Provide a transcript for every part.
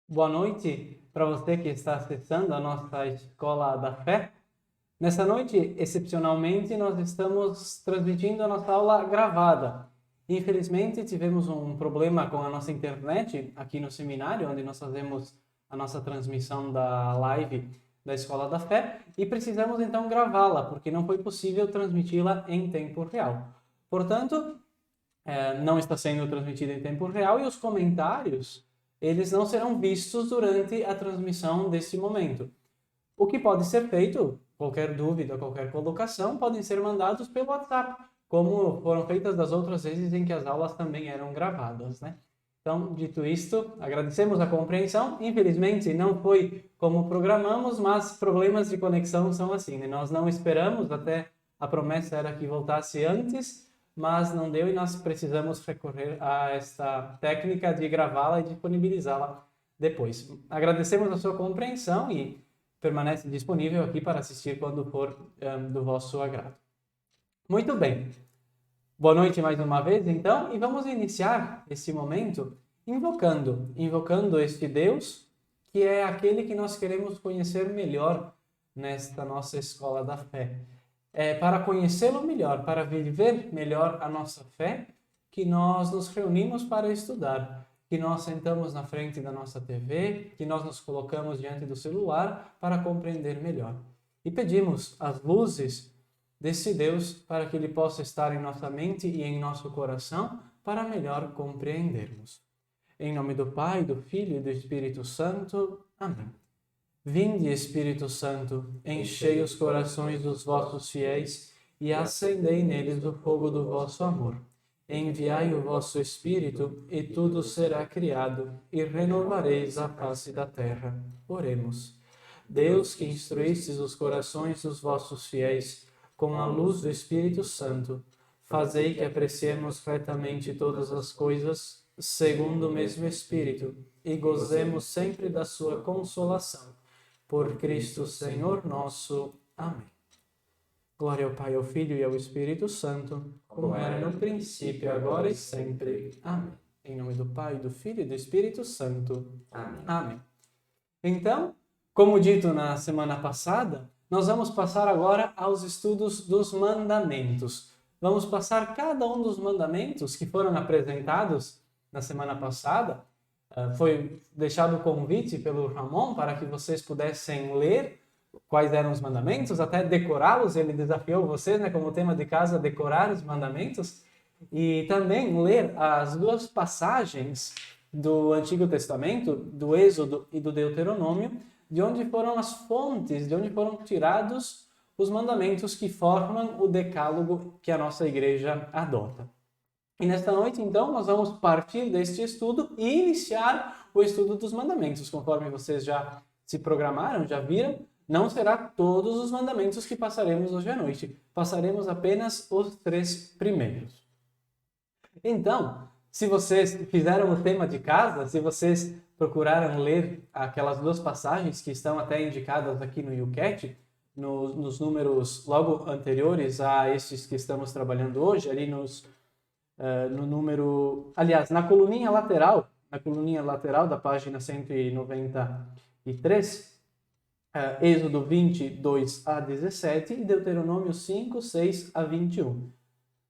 Boa noite para você que está acessando a nossa Escola da Fé. Nessa noite, excepcionalmente, nós estamos transmitindo a nossa aula gravada. Infelizmente, tivemos um problema com a nossa internet aqui no seminário, onde nós fazemos a nossa transmissão da live da Escola da Fé, e precisamos então gravá-la, porque não foi possível transmiti-la em tempo real. Portanto, não está sendo transmitida em tempo real e os comentários, eles não serão vistos durante a transmissão desse momento. O que pode ser feito, qualquer dúvida, qualquer colocação, podem ser mandados pelo WhatsApp, como foram feitas das outras vezes em que as aulas também eram gravadas, né? Então, dito isto, agradecemos a compreensão. Infelizmente, não foi como programamos, mas problemas de conexão são assim, né? Nós não esperamos, até a promessa era que voltasse antes, mas não deu e nós precisamos recorrer a esta técnica de gravá-la e disponibilizá-la depois. Agradecemos a sua compreensão e permanece disponível aqui para assistir quando for do vosso agrado. Muito bem. Boa noite mais uma vez, então, e vamos iniciar esse momento invocando este Deus, que é aquele que nós queremos conhecer melhor nesta nossa escola da fé. É para conhecê-lo melhor, para viver melhor a nossa fé, que nós nos reunimos para estudar, que nós sentamos na frente da nossa TV, que nós nos colocamos diante do celular para compreender melhor. E pedimos as luzes desse Deus para que ele possa estar em nossa mente e em nosso coração para melhor compreendermos. Em nome do Pai, do Filho e do Espírito Santo. Amém. Vinde, Espírito Santo, enchei os corações dos vossos fiéis e acendei neles o fogo do vosso amor. Enviai o vosso Espírito e tudo será criado e renovareis a face da terra. Oremos. Deus, que instruístes os corações dos vossos fiéis com a luz do Espírito Santo, fazei que apreciemos retamente todas as coisas, segundo o mesmo Espírito, e gozemos sempre da sua consolação. Por Cristo Senhor nosso. Amém. Glória ao Pai, ao Filho e ao Espírito Santo, como era no princípio, agora e sempre. Amém. Em nome do Pai, do Filho e do Espírito Santo. Amém. Amém. Então, como dito na semana passada, nós vamos passar agora aos estudos dos mandamentos. Vamos passar cada um dos mandamentos que foram apresentados na semana passada. Foi deixado o convite pelo Ramon para que vocês pudessem ler quais eram os mandamentos, até decorá-los. Ele desafiou vocês, né, como tema de casa, decorar os mandamentos. E também ler as duas passagens do Antigo Testamento, do Êxodo e do Deuteronômio, de onde foram as fontes, de onde foram tirados os mandamentos que formam o decálogo que a nossa igreja adota. E nesta noite, então, nós vamos partir deste estudo e iniciar o estudo dos mandamentos. Conforme vocês já se programaram, já viram, não será todos os mandamentos que passaremos hoje à noite. Passaremos apenas os 3 primeiros. Então, se vocês fizeram o tema de casa, se vocês procuraram ler aquelas duas passagens que estão até indicadas aqui no YouCat, nos números logo anteriores a estes que estamos trabalhando hoje, ali no número, aliás, na coluninha lateral da página 193, Êxodo 22 a 17 e Deuteronômio 5, 6 a 21.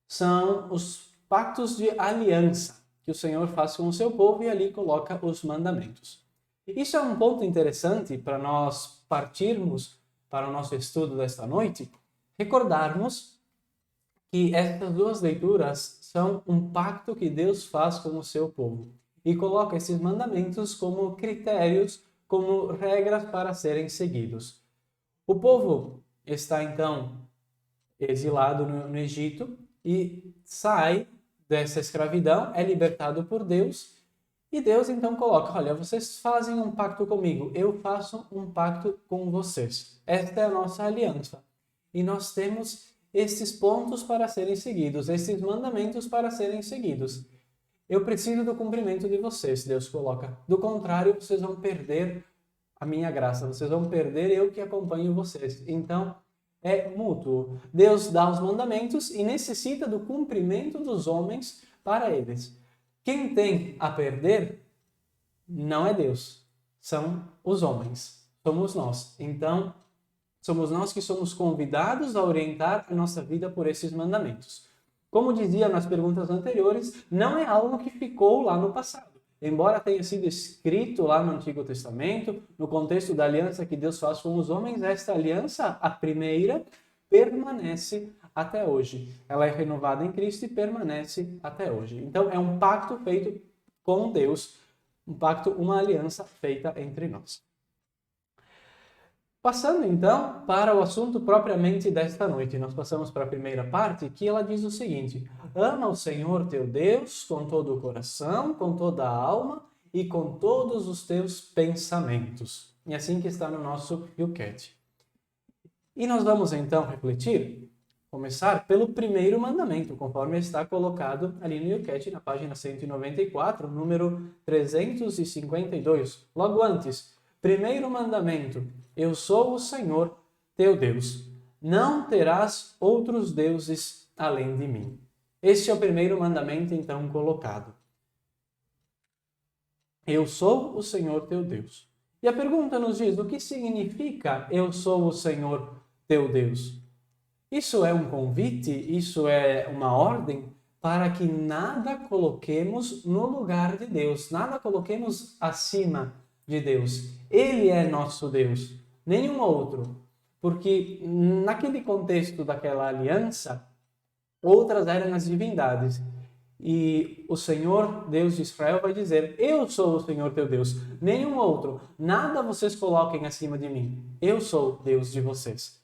São os pactos de aliança que o Senhor faz com o seu povo e ali coloca os mandamentos. Isso é um ponto interessante para nós partirmos para o nosso estudo desta noite, recordarmos que essas duas leituras são um pacto que Deus faz com o seu povo e coloca esses mandamentos como critérios, como regras para serem seguidos. O povo está então exilado no Egito e sai dessa escravidão, é libertado por Deus e Deus então coloca, olha, vocês fazem um pacto comigo, eu faço um pacto com vocês. Esta é a nossa aliança. E nós temos esses pontos para serem seguidos, esses mandamentos para serem seguidos. Eu preciso do cumprimento de vocês, Deus coloca. Do contrário, vocês vão perder a minha graça, vocês vão perder eu que acompanho vocês. Então, é mútuo. Deus dá os mandamentos e necessita do cumprimento dos homens para eles. Quem tem a perder não é Deus, são os homens, somos nós. Então, somos nós que somos convidados a orientar a nossa vida por esses mandamentos. Como dizia nas perguntas anteriores, não é algo que ficou lá no passado. Embora tenha sido escrito lá no Antigo Testamento, no contexto da aliança que Deus faz com os homens, esta aliança, a primeira, permanece até hoje. Ela é renovada em Cristo e permanece até hoje. Então, é um pacto feito com Deus, um pacto, uma aliança feita entre nós. Passando então para o assunto propriamente desta noite, nós passamos para a primeira parte, que ela diz o seguinte: ama o Senhor teu Deus com todo o coração, com toda a alma e com todos os teus pensamentos. E assim que está no nosso YouCat. E nós vamos então refletir, começar pelo primeiro mandamento, conforme está colocado ali no YouCat, na página 194, número 352. Logo antes, primeiro mandamento: eu sou o Senhor teu Deus. Não terás outros deuses além de mim. Este é o primeiro mandamento então colocado. Eu sou o Senhor teu Deus. E a pergunta nos diz: o que significa eu sou o Senhor teu Deus? Isso é um convite, isso é uma ordem para que nada coloquemos no lugar de Deus, nada coloquemos acima de Deus. Ele é nosso Deus, nenhum outro. Porque naquele contexto daquela aliança, outras eram as divindades. E o Senhor, Deus de Israel, vai dizer: eu sou o Senhor teu Deus, nenhum outro. Nada vocês coloquem acima de mim. Eu sou Deus de vocês.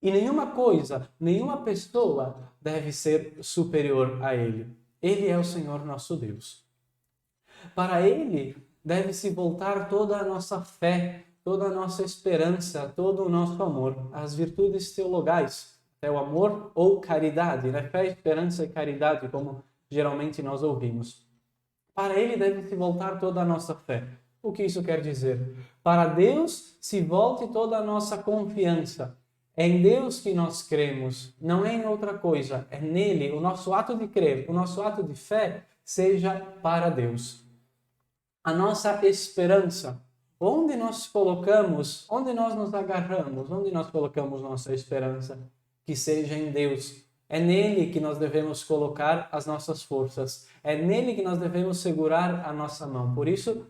E nenhuma coisa, nenhuma pessoa deve ser superior a Ele. Ele é o Senhor nosso Deus. Para Ele deve-se voltar toda a nossa fé, toda a nossa esperança, todo o nosso amor, as virtudes teologais, até o amor ou caridade, né? Fé, esperança e caridade, como geralmente nós ouvimos. Para Ele deve-se voltar toda a nossa fé. O que isso quer dizer? Para Deus se volte toda a nossa confiança. É em Deus que nós cremos, não é em outra coisa. É nele, o nosso ato de crer, o nosso ato de fé, seja para Deus. A nossa esperança, onde nós colocamos, onde nós nos agarramos, onde nós colocamos nossa esperança, que seja em Deus. É nele que nós devemos colocar as nossas forças, é nele que nós devemos segurar a nossa mão. Por isso,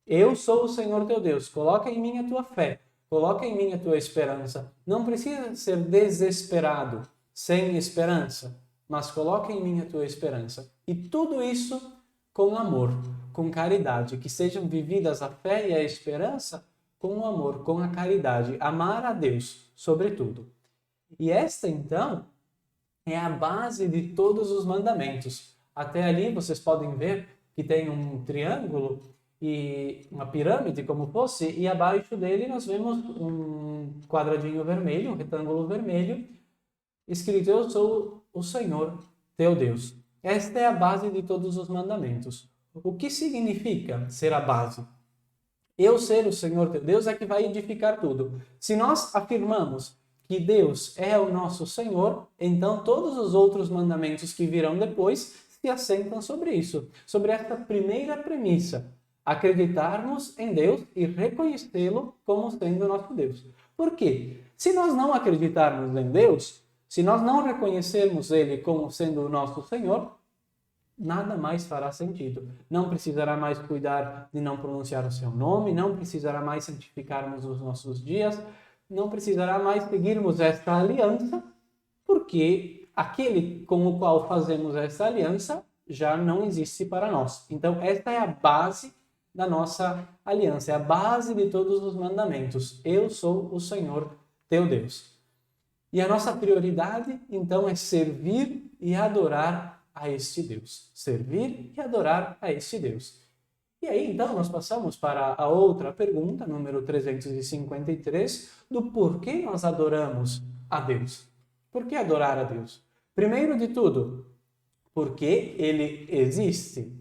eu sou o Senhor teu Deus, coloca em mim a tua fé. Coloca em mim a tua esperança. Não precisa ser desesperado, sem esperança, mas coloca em mim a tua esperança. E tudo isso com amor, com caridade, que sejam vividas a fé e a esperança com o amor, com a caridade. Amar a Deus, sobretudo. E esta, então, é a base de todos os mandamentos. Até ali vocês podem ver que tem um triângulo e uma pirâmide, como fosse, e abaixo dele nós vemos um quadradinho vermelho, um retângulo vermelho, escrito: eu sou o Senhor teu Deus. Esta é a base de todos os mandamentos. O que significa ser a base? Eu ser o Senhor teu Deus é que vai edificar tudo. Se nós afirmamos que Deus é o nosso Senhor, então todos os outros mandamentos que virão depois se assentam sobre isso, sobre esta primeira premissa: acreditarmos em Deus e reconhecê-lo como sendo nosso Deus. Por quê? Se nós não acreditarmos em Deus, se nós não reconhecermos Ele como sendo o nosso Senhor, nada mais fará sentido. Não precisará mais cuidar de não pronunciar o seu nome, não precisará mais santificarmos os nossos dias, não precisará mais seguirmos esta aliança, porque aquele com o qual fazemos esta aliança já não existe para nós. Então, esta é a base da nossa aliança, é a base de todos os mandamentos. Eu sou o Senhor teu Deus. E a nossa prioridade, então, é servir e adorar a este Deus. Servir e adorar a este Deus. E aí, então, nós passamos para a outra pergunta, número 353, do porquê nós adoramos a Deus. Por que adorar a Deus? Primeiro de tudo, porque Ele existe.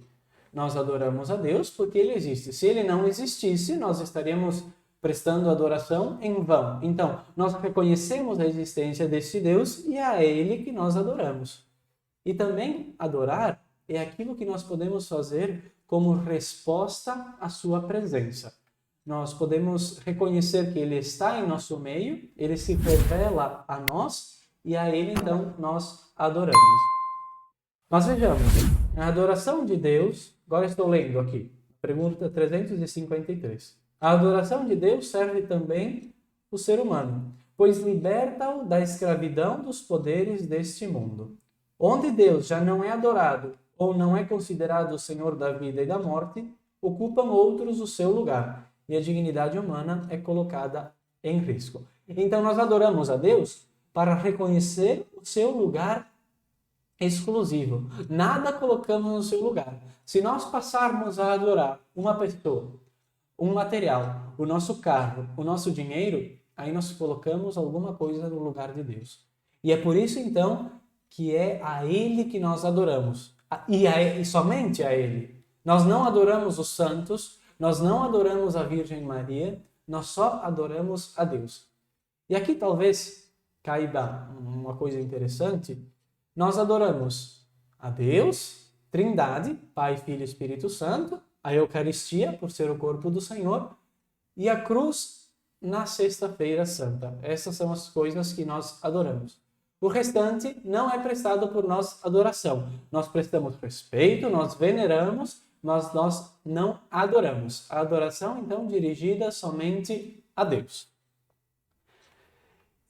Nós adoramos a Deus porque Ele existe. Se Ele não existisse, nós estaríamos prestando adoração em vão. Então, nós reconhecemos a existência desse Deus e é a Ele que nós adoramos. E também adorar é aquilo que nós podemos fazer como resposta à sua presença. Nós podemos reconhecer que Ele está em nosso meio, Ele se revela a nós e a Ele então nós adoramos. Mas vejamos, a adoração de Deus, agora estou lendo aqui, pergunta 353. A adoração de Deus serve também o ser humano, pois liberta-o da escravidão dos poderes deste mundo. Onde Deus já não é adorado ou não é considerado o Senhor da vida e da morte, ocupam outros o seu lugar e a dignidade humana é colocada em risco. Então nós adoramos a Deus para reconhecer o seu lugar exclusivo. Nada colocamos no seu lugar. Se nós passarmos a adorar uma pessoa, um material, o nosso carro, o nosso dinheiro, aí nós colocamos alguma coisa no lugar de Deus. E é por isso então que é a Ele que nós adoramos. E somente a Ele. Nós não adoramos os santos, nós não adoramos a Virgem Maria, nós só adoramos a Deus. E aqui talvez caiba uma coisa interessante. Nós adoramos a Deus, Trindade, Pai, Filho e Espírito Santo, a Eucaristia, por ser o corpo do Senhor, e a cruz na Sexta-feira Santa. Essas são as coisas que nós adoramos. O restante não é prestado por nós adoração. Nós prestamos respeito, nós veneramos, mas nós não adoramos. A adoração, então, dirigida somente a Deus.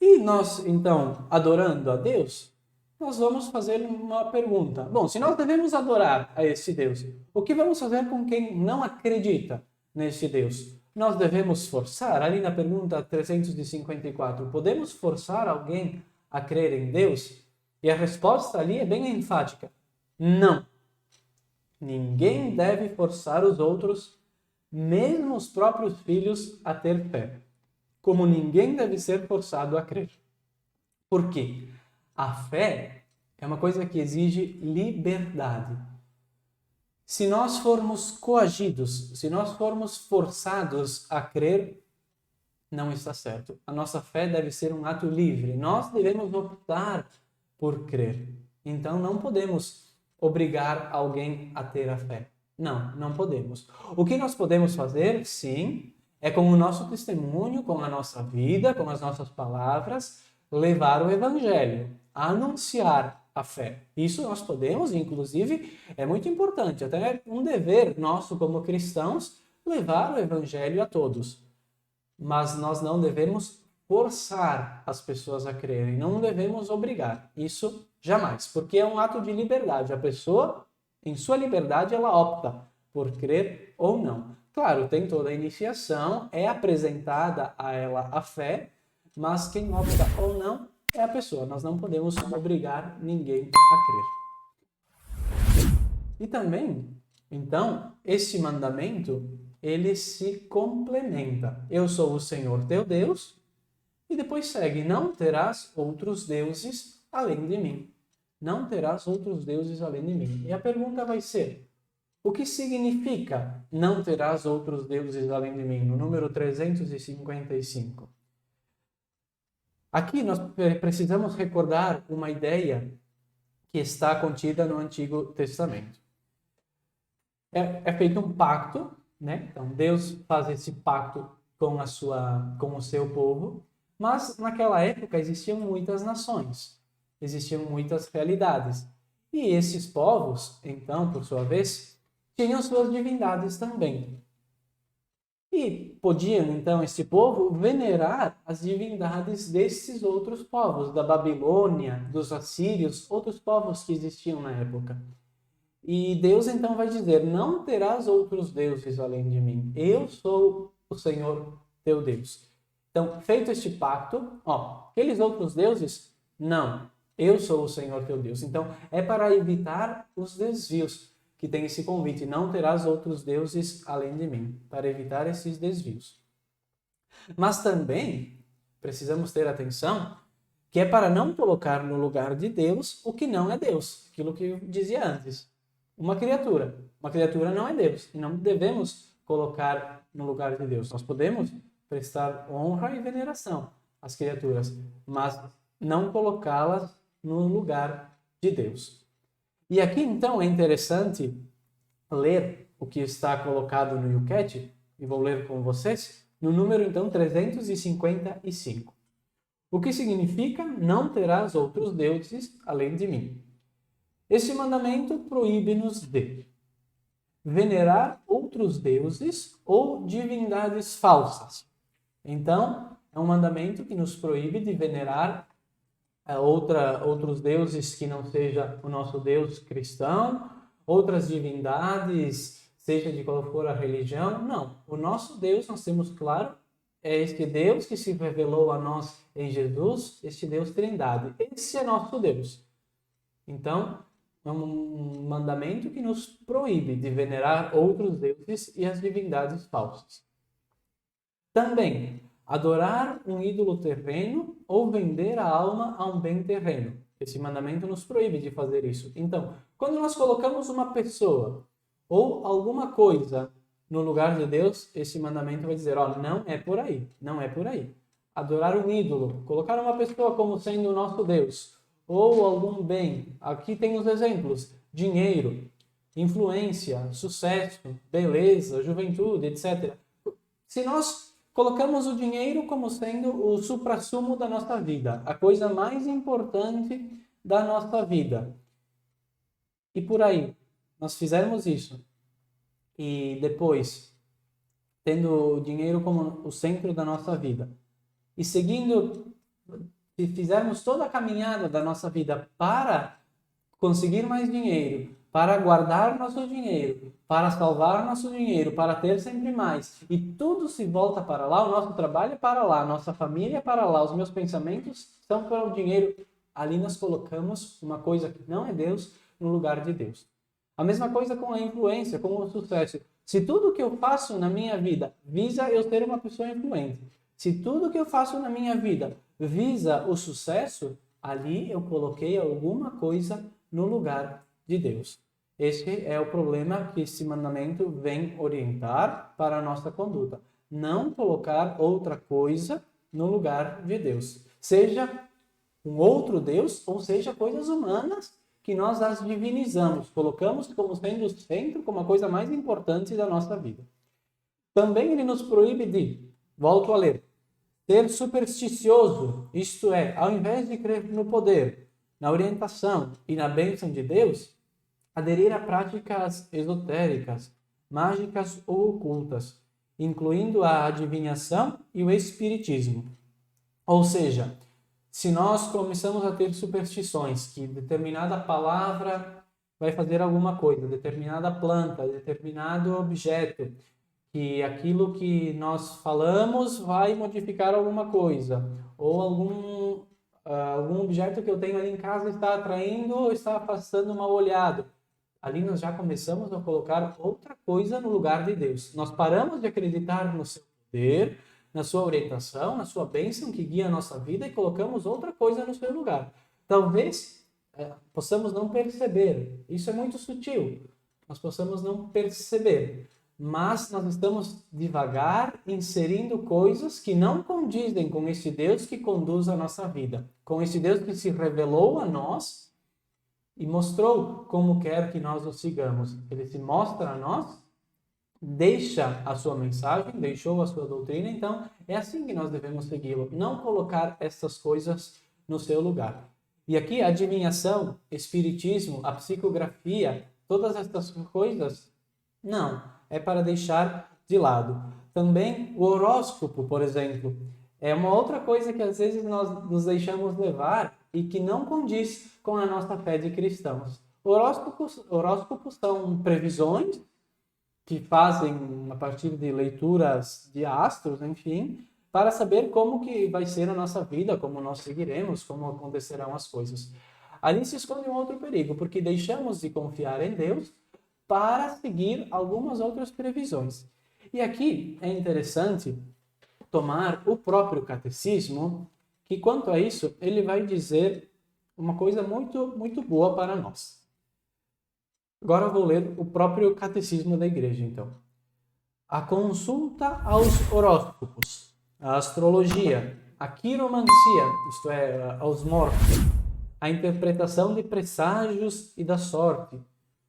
E nós, então, adorando a Deus, nós vamos fazer uma pergunta. Bom, se nós devemos adorar a esse Deus, o que vamos fazer com quem não acredita nesse Deus? Nós devemos forçar? Ali na pergunta 354, podemos forçar alguém a crer em Deus? E a resposta ali é bem enfática. Não. Ninguém deve forçar os outros, mesmo os próprios filhos, a ter fé. Como ninguém deve ser forçado a crer. Por quê? A fé é uma coisa que exige liberdade. Se nós formos coagidos, se nós formos forçados a crer, não está certo. A nossa fé deve ser um ato livre. Nós devemos optar por crer. Então não podemos obrigar alguém a ter a fé. Não, não podemos. O que nós podemos fazer, sim, é com o nosso testemunho, com a nossa vida, com as nossas palavras, levar o Evangelho, anunciar a fé. Isso nós podemos, inclusive, é muito importante, até é um dever nosso como cristãos, levar o Evangelho a todos. Mas nós não devemos forçar as pessoas a crerem, não devemos obrigar. Isso jamais, porque é um ato de liberdade. A pessoa, em sua liberdade, ela opta por crer ou não. Claro, tem toda a iniciação, é apresentada a ela a fé, mas quem opta ou não é a pessoa. Nós não podemos obrigar ninguém a crer. E também, então, esse mandamento, ele se complementa. Eu sou o Senhor teu Deus, e depois segue, não terás outros deuses além de mim. Não terás outros deuses além de mim. E a pergunta vai ser, o que significa não terás outros deuses além de mim? No número 355. Aqui nós precisamos recordar uma ideia que está contida no Antigo Testamento. É feito um pacto, né? Então Deus faz esse pacto com o seu povo, mas naquela época existiam muitas nações, existiam muitas realidades. E esses povos, então, por sua vez, tinham suas divindades também. E podiam, então, esse povo venerar as divindades desses outros povos, da Babilônia, dos assírios, outros povos que existiam na época. E Deus, então, vai dizer, não terás outros deuses além de mim. Eu sou o Senhor teu Deus. Então, feito este pacto, aqueles outros deuses, não. Eu sou o Senhor teu Deus. Então, é para evitar os desvios que tem esse convite, não terás outros deuses além de mim, para evitar esses desvios. Mas também precisamos ter atenção que é para não colocar no lugar de Deus o que não é Deus, aquilo que eu dizia antes. Uma criatura não é Deus, e não devemos colocar no lugar de Deus. Nós podemos prestar honra e veneração às criaturas, mas não colocá-las no lugar de Deus. E aqui então é interessante ler o que está colocado no Yucat, e vou ler com vocês, no número então 355. O que significa: não terás outros deuses além de mim. Este mandamento proíbe-nos de venerar outros deuses ou divindades falsas. Então, é um mandamento que nos proíbe de venerar outros deuses que não seja o nosso Deus cristão, outras divindades, seja de qual for a religião. Não, o nosso Deus, nós temos claro, é este Deus que se revelou a nós em Jesus, este Deus Trindade. Esse é nosso Deus. Então, é um mandamento que nos proíbe de venerar outros deuses e as divindades falsas. Também, adorar um ídolo terreno ou vender a alma a um bem terreno. Esse mandamento nos proíbe de fazer isso. Então, quando nós colocamos uma pessoa ou alguma coisa no lugar de Deus, esse mandamento vai dizer, não é por aí, não é por aí. Adorar um ídolo, colocar uma pessoa como sendo o nosso Deus, ou algum bem. Aqui tem os exemplos: dinheiro, influência, sucesso, beleza, juventude, etc. Se nós colocamos o dinheiro como sendo o suprassumo da nossa vida, a coisa mais importante da nossa vida, e por aí nós fizermos isso, e depois, tendo o dinheiro como o centro da nossa vida, e seguindo, se fizermos toda a caminhada da nossa vida para conseguir mais dinheiro, para guardar nosso dinheiro, para salvar nosso dinheiro, para ter sempre mais, e tudo se volta para lá, o nosso trabalho é para lá, a nossa família é para lá, os meus pensamentos são para o dinheiro, ali nós colocamos uma coisa que não é Deus no lugar de Deus. A mesma coisa com a influência, com o sucesso. Se tudo que eu faço na minha vida visa eu ser uma pessoa influente, se tudo que eu faço na minha vida visa o sucesso, ali eu coloquei alguma coisa no lugar de Deus. Esse é o problema que esse mandamento vem orientar para a nossa conduta. Não colocar outra coisa no lugar de Deus. Seja um outro Deus ou seja coisas humanas que nós as divinizamos, colocamos como sendo o centro, como a coisa mais importante da nossa vida. Também ele nos proíbe de, volto a ler, ser supersticioso, isto é, ao invés de crer no poder, na orientação e na bênção de Deus, aderir a práticas esotéricas, mágicas ou ocultas, incluindo a adivinhação e o espiritismo. Ou seja, se nós começamos a ter superstições que determinada palavra vai fazer alguma coisa, determinada planta, determinado objeto, que aquilo que nós falamos vai modificar alguma coisa, ou algum objeto que eu tenho ali em casa está atraindo ou está afastando o mal olhado. Ali nós já começamos a colocar outra coisa no lugar de Deus. Nós paramos de acreditar no seu poder, na sua orientação, na sua bênção que guia a nossa vida e colocamos outra coisa no seu lugar. Talvez possamos não perceber, isso é muito sutil, nós possamos não perceber, mas nós estamos devagar inserindo coisas que não condizem com esse Deus que conduz a nossa vida, com esse Deus que se revelou a nós e mostrou como quer que nós o sigamos. Ele se mostra a nós, deixa a sua mensagem, deixou a sua doutrina, então é assim que nós devemos segui-lo, não colocar essas coisas no seu lugar. E aqui a adivinhação, espiritismo, a psicografia, todas essas coisas, não, é para deixar de lado. Também o horóscopo, por exemplo, é uma outra coisa que às vezes nós nos deixamos levar e que não condiz com a nossa fé de cristãos. Horóscopos são previsões que fazem a partir de leituras de astros, enfim, para saber como que vai ser a nossa vida, como nós seguiremos, como acontecerão as coisas. Ali se esconde um outro perigo, porque deixamos de confiar em Deus para seguir algumas outras previsões. E aqui é interessante tomar o próprio catecismo, que quanto a isso, ele vai dizer uma coisa muito, muito boa para nós. Agora eu vou ler o próprio catecismo da igreja, então. A consulta aos horóscopos a astrologia, a quiromancia, isto é, aos mortos, a interpretação de presságios e da sorte,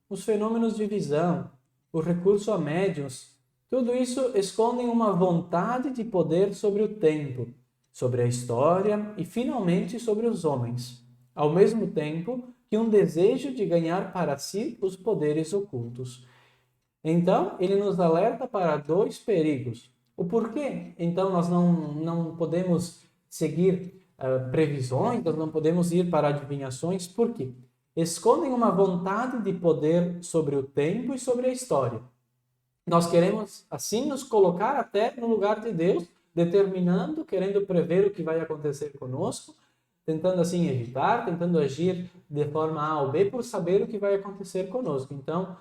os fenômenos de visão, o recurso a médiuns, tudo isso escondem uma vontade de poder sobre o tempo, sobre a história e, finalmente, sobre os homens, ao mesmo tempo que um desejo de ganhar para si os poderes ocultos. Então, ele nos alerta para dois perigos. O porquê? Então, nós não podemos seguir previsões, nós não podemos ir para adivinhações. Por quê? Escondem uma vontade de poder sobre o tempo e sobre a história. Nós queremos, assim, nos colocar até no lugar de Deus, determinando, querendo prever o que vai acontecer conosco, tentando assim evitar, tentando agir de forma A ou B por saber o que vai acontecer conosco. Então,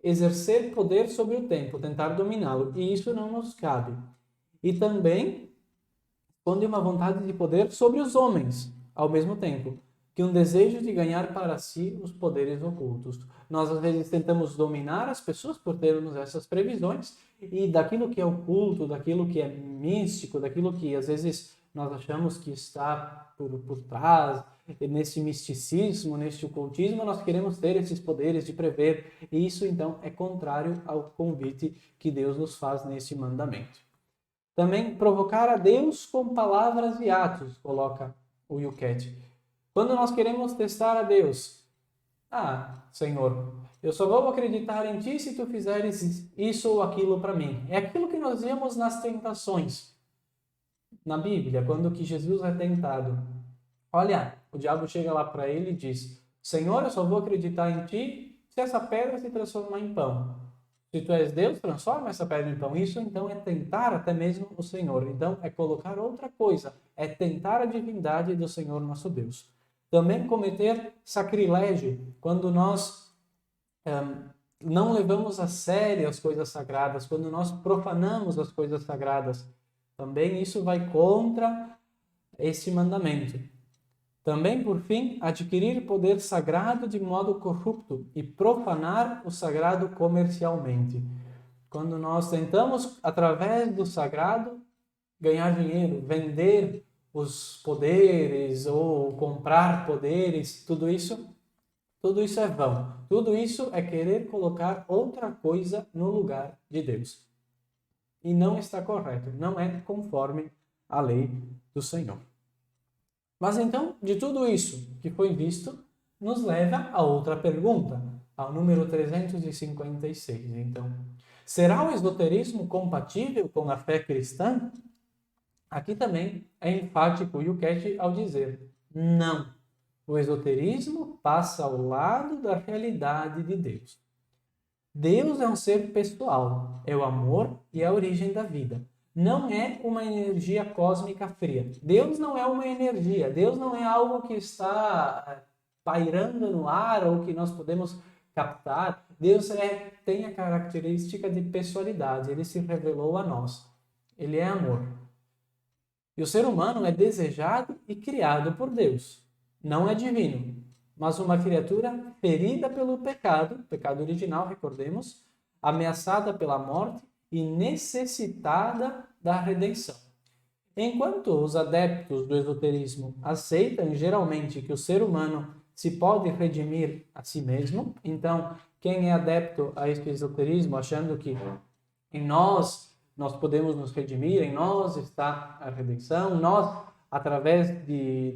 exercer poder sobre o tempo, tentar dominá-lo, e isso não nos cabe. E também esconde uma vontade de poder sobre os homens, ao mesmo tempo, que um desejo de ganhar para si os poderes ocultos. Nós, às vezes, tentamos dominar as pessoas por termos essas previsões, e daquilo que é oculto, daquilo que é místico, daquilo que, às vezes, nós achamos que está por trás, nesse misticismo, nesse ocultismo, nós queremos ter esses poderes de prever, e isso, então, é contrário ao convite que Deus nos faz nesse mandamento. Também provocar a Deus com palavras e atos, coloca o Yucat. Quando nós queremos testar a Deus, Senhor, eu só vou acreditar em Ti se Tu fizeres isso ou aquilo para mim. É aquilo que nós vemos nas tentações. Na Bíblia, quando que Jesus é tentado. Olha, o diabo chega lá para ele e diz, Senhor, eu só vou acreditar em Ti se essa pedra se transformar em pão. Se Tu és Deus, transforma essa pedra em pão. Isso, então, é tentar até mesmo o Senhor. Então, é colocar outra coisa. É tentar a divindade do Senhor nosso Deus. Também cometer sacrilégio, quando nós não levamos a sério as coisas sagradas, quando nós profanamos as coisas sagradas. Também isso vai contra esse mandamento. Também, por fim, adquirir poder sagrado de modo corrupto e profanar o sagrado comercialmente. Quando nós tentamos, através do sagrado, ganhar dinheiro, vender os poderes ou comprar poderes, tudo isso é vão. Tudo isso é querer colocar outra coisa no lugar de Deus. E não está correto, não é conforme a lei do Senhor. Mas então, de tudo isso que foi visto, nos leva a outra pergunta, ao número 356. Então, será o esoterismo compatível com a fé cristã? Aqui também é enfático o Yucat ao dizer, não. O esoterismo passa ao lado da realidade de Deus. Deus é um ser pessoal, é o amor e a origem da vida. Não é uma energia cósmica fria. Deus não é uma energia. Deus não é algo que está pairando no ar ou que nós podemos captar. Deus tem a característica de pessoalidade. Ele se revelou a nós. Ele é amor. E o ser humano é desejado e criado por Deus. Não é divino, mas uma criatura ferida pelo pecado original, recordemos, ameaçada pela morte e necessitada da redenção. Enquanto os adeptos do esoterismo aceitam geralmente que o ser humano se pode redimir a si mesmo, então quem é adepto a este esoterismo achando que em nós podemos nos redimir, em nós está a redenção, nós, através de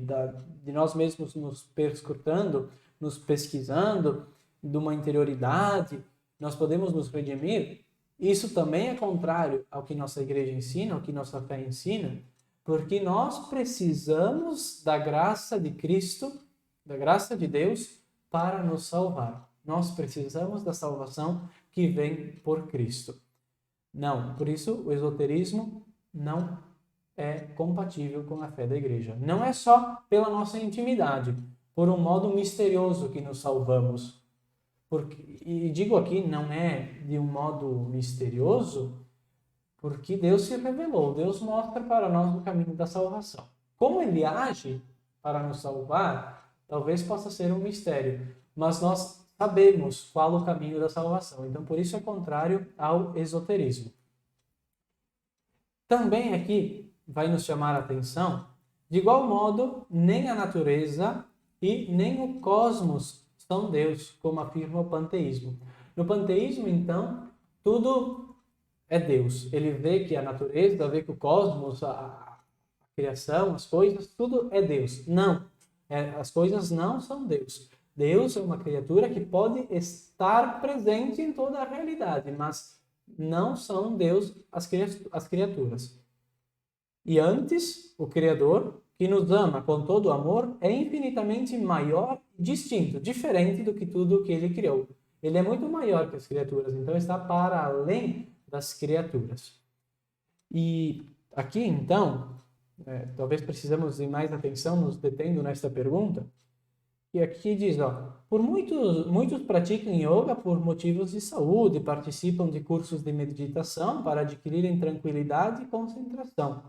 nós mesmos nos perscrutando, nos pesquisando, de uma interioridade, nós podemos nos redimir. Isso também é contrário ao que nossa igreja ensina, ao que nossa fé ensina, porque nós precisamos da graça de Cristo, da graça de Deus, para nos salvar. Nós precisamos da salvação que vem por Cristo. Não, por isso o esoterismo não é compatível com a fé da igreja. Não é só pela nossa intimidade, por um modo misterioso que nos salvamos. E digo aqui, não é de um modo misterioso, porque Deus se revelou, Deus mostra para nós o caminho da salvação. Como Ele age para nos salvar, talvez possa ser um mistério, mas nós sabemos qual o caminho da salvação. Então, por isso é contrário ao esoterismo. Também aqui vai nos chamar a atenção. De igual modo, nem a natureza e nem o cosmos são Deus, como afirma o panteísmo. No panteísmo, então, tudo é Deus. Ele vê que a natureza, vê que o cosmos, a criação, as coisas, tudo é Deus. Não, as coisas não são Deus. Deus é uma criatura que pode estar presente em toda a realidade, mas não são Deus as criaturas. E antes, o Criador, que nos ama com todo o amor, é infinitamente maior, distinto, diferente do que tudo que ele criou. Ele é muito maior que as criaturas, então está para além das criaturas. E aqui, então, talvez precisamos de mais atenção nos detendo nesta pergunta. E aqui diz, por muitos praticam yoga por motivos de saúde, participam de cursos de meditação para adquirirem tranquilidade e concentração.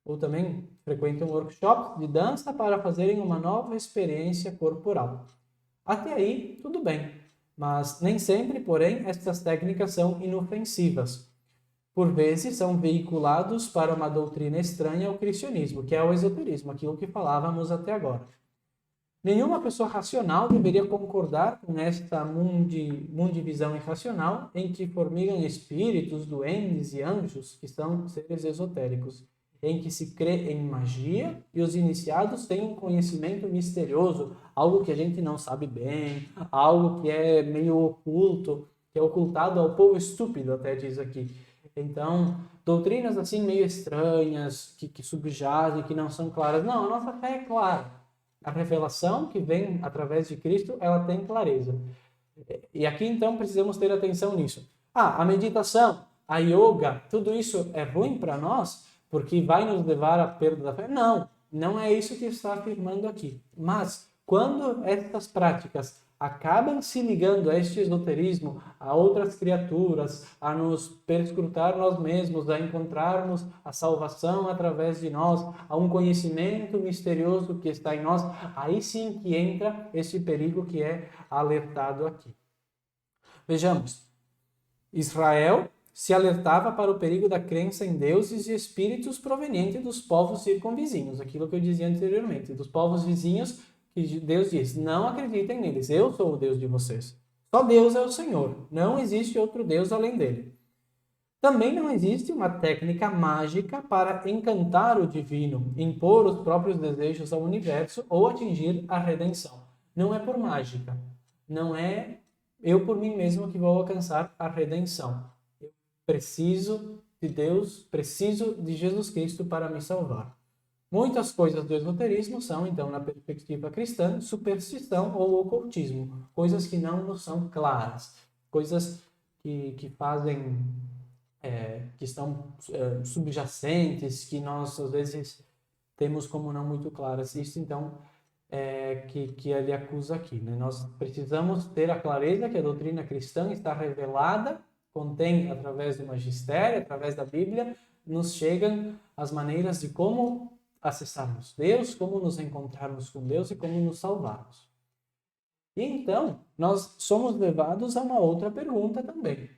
Ou também frequentam workshops de dança para fazerem uma nova experiência corporal. Até aí, tudo bem. Mas nem sempre, porém, estas técnicas são inofensivas. Por vezes, são veiculados para uma doutrina estranha ao cristianismo, que é o esoterismo, aquilo que falávamos até agora. Nenhuma pessoa racional deveria concordar com esta mundivisão irracional em que formigam espíritos, duendes e anjos, que são seres esotéricos, em que se crê em magia e os iniciados têm um conhecimento misterioso, algo que a gente não sabe bem, algo que é meio oculto, que é ocultado ao povo estúpido, até diz aqui. Então, doutrinas assim meio estranhas, que subjazem, que não são claras. Não, a nossa fé é clara. A revelação que vem através de Cristo, ela tem clareza. E aqui, então, precisamos ter atenção nisso. A meditação, a yoga, tudo isso é ruim para nós porque vai nos levar à perda da fé? Não, não é isso que está afirmando aqui. Mas, quando estas práticas acabam se ligando a este esoterismo, a outras criaturas, a nos perscrutar nós mesmos, a encontrarmos a salvação através de nós, a um conhecimento misterioso que está em nós, aí sim que entra esse perigo que é alertado aqui. Vejamos, Israel se alertava para o perigo da crença em deuses e espíritos provenientes dos povos circunvizinhos, aquilo que eu dizia anteriormente, dos povos vizinhos, que Deus diz, não acreditem neles, eu sou o Deus de vocês. Só Deus é o Senhor, não existe outro Deus além dele. Também não existe uma técnica mágica para encantar o divino, impor os próprios desejos ao universo ou atingir a redenção. Não é por mágica, não é eu por mim mesmo que vou alcançar a redenção. Eu preciso de Deus, preciso de Jesus Cristo para me salvar. Muitas coisas do esoterismo são, então, na perspectiva cristã, superstição ou ocultismo, coisas que não nos são claras, coisas que fazem, que estão subjacentes, que nós, às vezes, temos como não muito claras. Isso, então, que ele acusa aqui, né? Nós precisamos ter a clareza que a doutrina cristã está revelada, contém, através do magistério, através da Bíblia, nos chegam as maneiras de como acessarmos Deus, como nos encontrarmos com Deus e como nos salvarmos. E então, nós somos levados a uma outra pergunta também.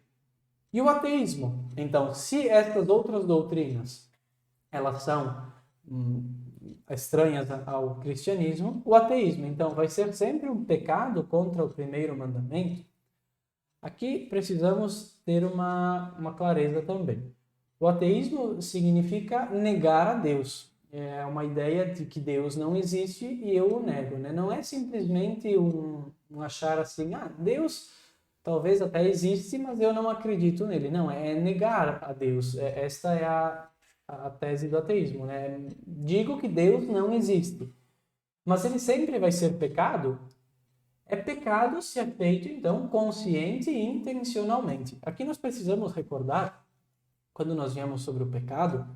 E o ateísmo? Então, se estas outras doutrinas, elas são estranhas ao cristianismo, o ateísmo, então, vai ser sempre um pecado contra o primeiro mandamento? Aqui precisamos ter uma clareza também. O ateísmo significa negar a Deus. É uma ideia de que Deus não existe e eu o nego, né? Não é simplesmente um achar assim, Deus talvez até existe, mas eu não acredito nele. Não, é negar a Deus. Esta é a tese do ateísmo, né? Digo que Deus não existe, mas ele sempre vai ser pecado? É pecado se é feito, então, consciente e intencionalmente. Aqui nós precisamos recordar, quando nós viemos sobre o pecado,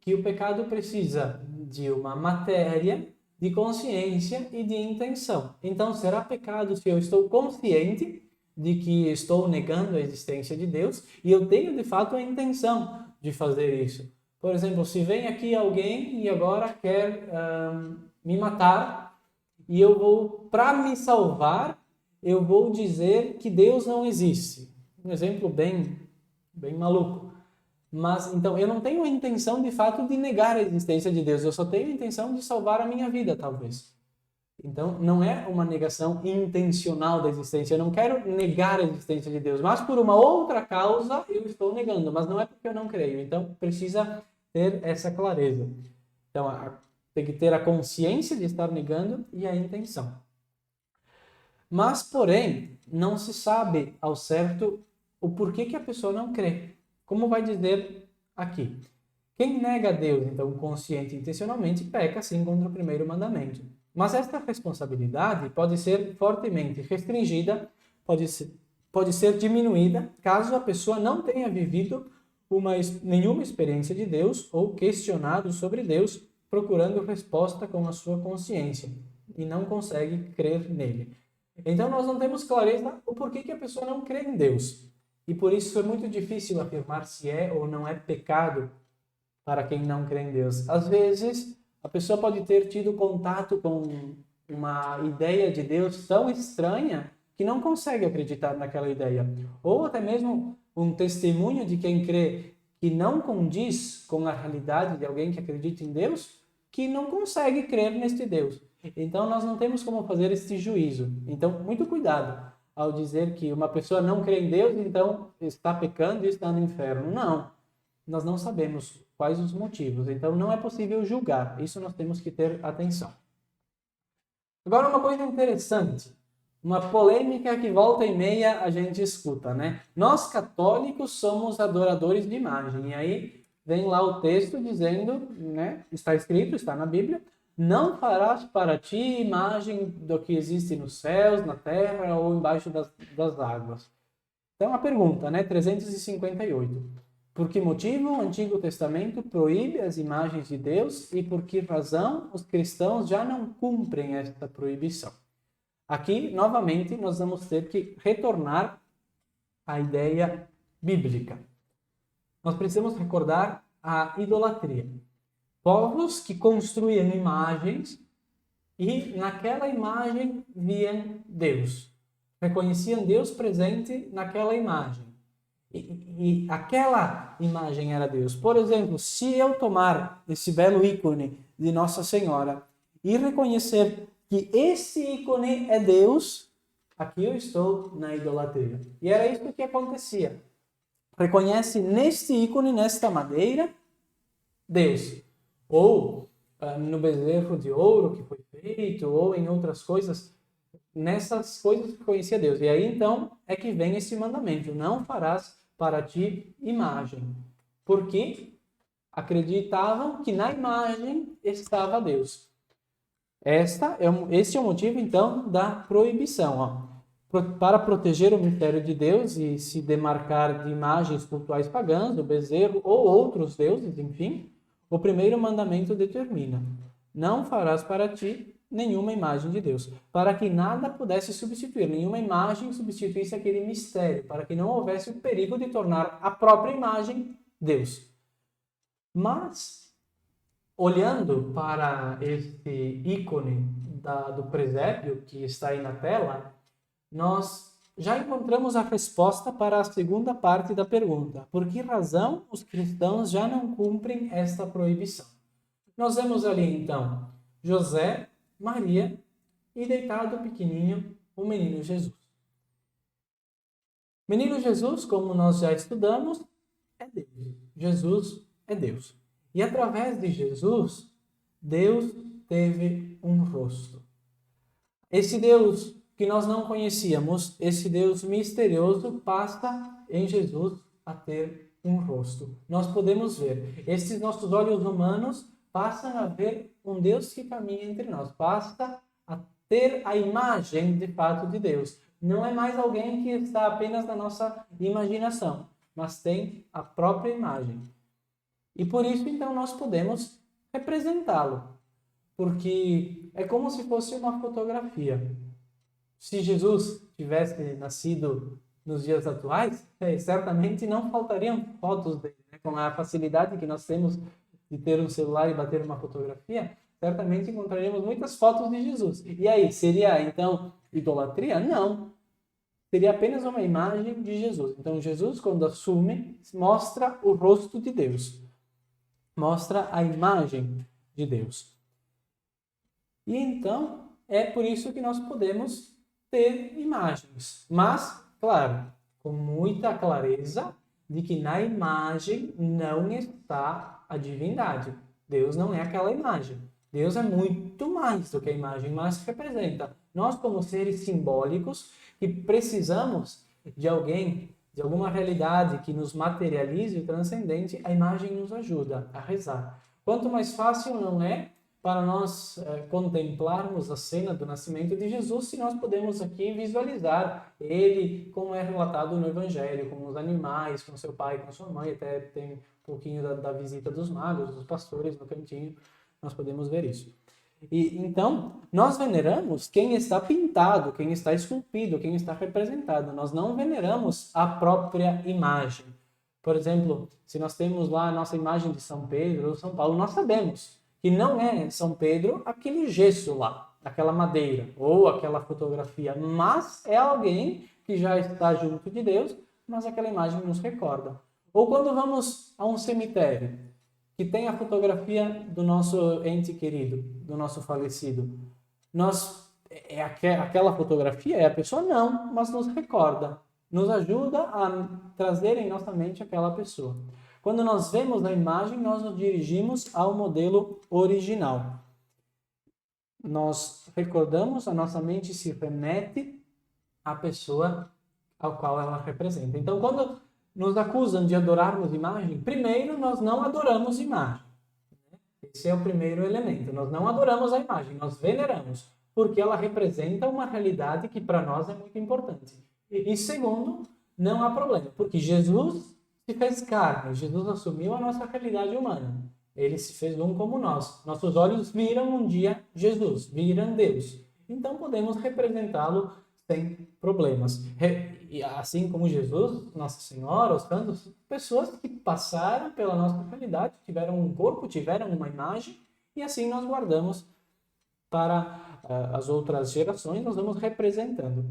que o pecado precisa de uma matéria, de consciência e de intenção. Então, será pecado se eu estou consciente de que estou negando a existência de Deus e eu tenho, de fato, a intenção de fazer isso. Por exemplo, se vem aqui alguém e agora quer me matar e eu vou, para me salvar, eu vou dizer que Deus não existe. Um exemplo bem maluco. Mas, então, eu não tenho a intenção, de fato, de negar a existência de Deus. Eu só tenho a intenção de salvar a minha vida, talvez. Então, não é uma negação intencional da existência. Eu não quero negar a existência de Deus, mas por uma outra causa eu estou negando. Mas não é porque eu não creio. Então, precisa ter essa clareza. Então, tem que ter a consciência de estar negando e a intenção. Mas, porém, não se sabe ao certo o porquê que a pessoa não crê. Como vai dizer aqui? Quem nega a Deus, então, consciente e intencionalmente, peca sim contra o primeiro mandamento. Mas esta responsabilidade pode ser fortemente restringida, pode ser diminuída, caso a pessoa não tenha vivido nenhuma experiência de Deus ou questionado sobre Deus, procurando resposta com a sua consciência e não consegue crer nele. Então, nós não temos clareza o porquê que a pessoa não crê em Deus. E por isso é muito difícil afirmar se é ou não é pecado para quem não crê em Deus. Às vezes, a pessoa pode ter tido contato com uma ideia de Deus tão estranha que não consegue acreditar naquela ideia. Ou até mesmo um testemunho de quem crê que não condiz com a realidade de alguém que acredita em Deus, que não consegue crer neste Deus. Então, nós não temos como fazer este juízo. Então, muito cuidado ao dizer que uma pessoa não crê em Deus, então está pecando e está no inferno. Não. Nós não sabemos quais os motivos. Então, não é possível julgar. Isso nós temos que ter atenção. Agora, uma coisa interessante. Uma polêmica que volta e meia a gente escuta, né? Nós católicos somos adoradores de imagem. E aí vem lá o texto dizendo, né? Está escrito, está na Bíblia, não farás para ti imagem do que existe nos céus, na terra ou embaixo das águas. Então, a pergunta, né? 358. Por que motivo o Antigo Testamento proíbe as imagens de Deus e por que razão os cristãos já não cumprem esta proibição? Aqui, novamente, nós vamos ter que retornar à ideia bíblica. Nós precisamos recordar a idolatria. Povos que construíam imagens e naquela imagem viam Deus. Reconheciam Deus presente naquela imagem. E aquela imagem era Deus. Por exemplo, se eu tomar esse belo ícone de Nossa Senhora e reconhecer que esse ícone é Deus, aqui eu estou na idolatria. E era isso que acontecia. Reconhece neste ícone, nesta madeira, Deus. Ou no bezerro de ouro que foi feito, ou em outras coisas, nessas coisas que conhecia Deus. E aí então é que vem esse mandamento: não farás para ti imagem. Porque acreditavam que na imagem estava Deus. Este é o motivo então da proibição. Ó. Para proteger o mistério de Deus e se demarcar de imagens cultuais pagãs, do bezerro ou outros deuses, enfim, o primeiro mandamento determina: não farás para ti nenhuma imagem de Deus, para que nada pudesse substituir, nenhuma imagem substituísse aquele mistério, para que não houvesse o perigo de tornar a própria imagem Deus. Mas, olhando para este ícone do presépio que está aí na tela, nós já encontramos a resposta para a segunda parte da pergunta: por que razão os cristãos já não cumprem esta proibição? Nós vemos ali então José, Maria e deitado pequenininho o menino Jesus. Menino Jesus, como nós já estudamos, é Deus. Jesus é Deus. E através de Jesus, Deus teve um rosto. Esse Deus que nós não conhecíamos, esse Deus misterioso, passa em Jesus a ter um rosto. Nós podemos ver. Esses nossos olhos humanos passam a ver um Deus que caminha entre nós. Passa a ter a imagem de fato de Deus. Não é mais alguém que está apenas na nossa imaginação, mas tem a própria imagem. E por isso, então, nós podemos representá-lo. Porque é como se fosse uma fotografia. Se Jesus tivesse nascido nos dias atuais, certamente não faltariam fotos dele. Né? Com a facilidade que nós temos de ter um celular e bater uma fotografia, certamente encontraríamos muitas fotos de Jesus. E aí, seria então idolatria? Não. seria apenas uma imagem de Jesus. Então, Jesus, quando assume, mostra o rosto de Deus, mostra a imagem de Deus. E então, é por isso que nós podemos ter imagens. Mas, claro, com muita clareza de que na imagem não está a divindade. Deus não é aquela imagem. Deus é muito mais do que a imagem, mas representa. Nós, como seres simbólicos, que precisamos de alguém, de alguma realidade que nos materialize o transcendente, a imagem nos ajuda a rezar. Quanto mais fácil não é para nós contemplarmos a cena do nascimento de Jesus, se nós podemos aqui visualizar ele como é relatado no Evangelho, com os animais, com seu pai, com sua mãe, até tem um pouquinho da visita dos magos, dos pastores no cantinho, nós podemos ver isso. E então, nós veneramos quem está pintado, quem está esculpido, quem está representado. Nós não veneramos a própria imagem. Por exemplo, se nós temos lá a nossa imagem de São Pedro ou São Paulo, nós sabemos que não é São Pedro aquele gesso lá, aquela madeira ou aquela fotografia, mas é alguém que já está junto de Deus, mas aquela imagem nos recorda. Ou quando vamos a um cemitério, que tem a fotografia do nosso ente querido, do nosso falecido. Aquela fotografia é a pessoa? Não, mas nos recorda, nos ajuda a trazer em nossa mente aquela pessoa. Quando nós vemos a imagem, nós nos dirigimos ao modelo original. Nós recordamos, a nossa mente se remete à pessoa ao qual ela representa. Então, quando nos acusam de adorarmos imagem, primeiro, nós não adoramos imagem. Esse é o primeiro elemento. Nós não adoramos a imagem, nós veneramos, porque ela representa uma realidade que para nós é muito importante. E segundo, não há problema, porque Jesus se fez carne, Jesus assumiu a nossa realidade humana. Ele se fez um como nós. Nossos olhos viram um dia Jesus, viram Deus. Então podemos representá-lo sem problemas. E assim como Jesus, Nossa Senhora, os santos, pessoas que passaram pela nossa realidade, tiveram um corpo, tiveram uma imagem, e assim nós guardamos para as outras gerações, nós vamos representando.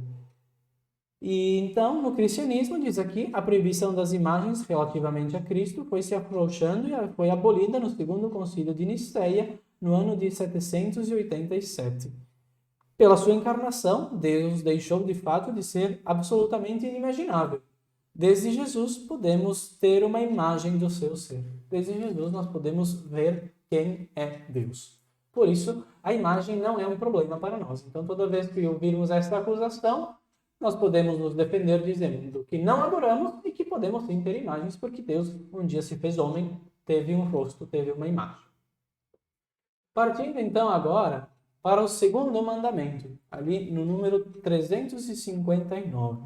E então, no cristianismo, diz aqui, a proibição das imagens relativamente a Cristo foi se afrouxando e foi abolida no segundo concílio de Nicéia, no ano de 787. Pela sua encarnação, Deus deixou de fato de ser absolutamente inimaginável. Desde Jesus, podemos ter uma imagem do seu ser. Desde Jesus, nós podemos ver quem é Deus. Por isso, a imagem não é um problema para nós. Então, toda vez que ouvirmos esta acusação, nós podemos nos defender dizendo que não adoramos e que podemos sim ter imagens, porque Deus um dia se fez homem, teve um rosto, teve uma imagem. Partindo então agora para o segundo mandamento, ali no número 359.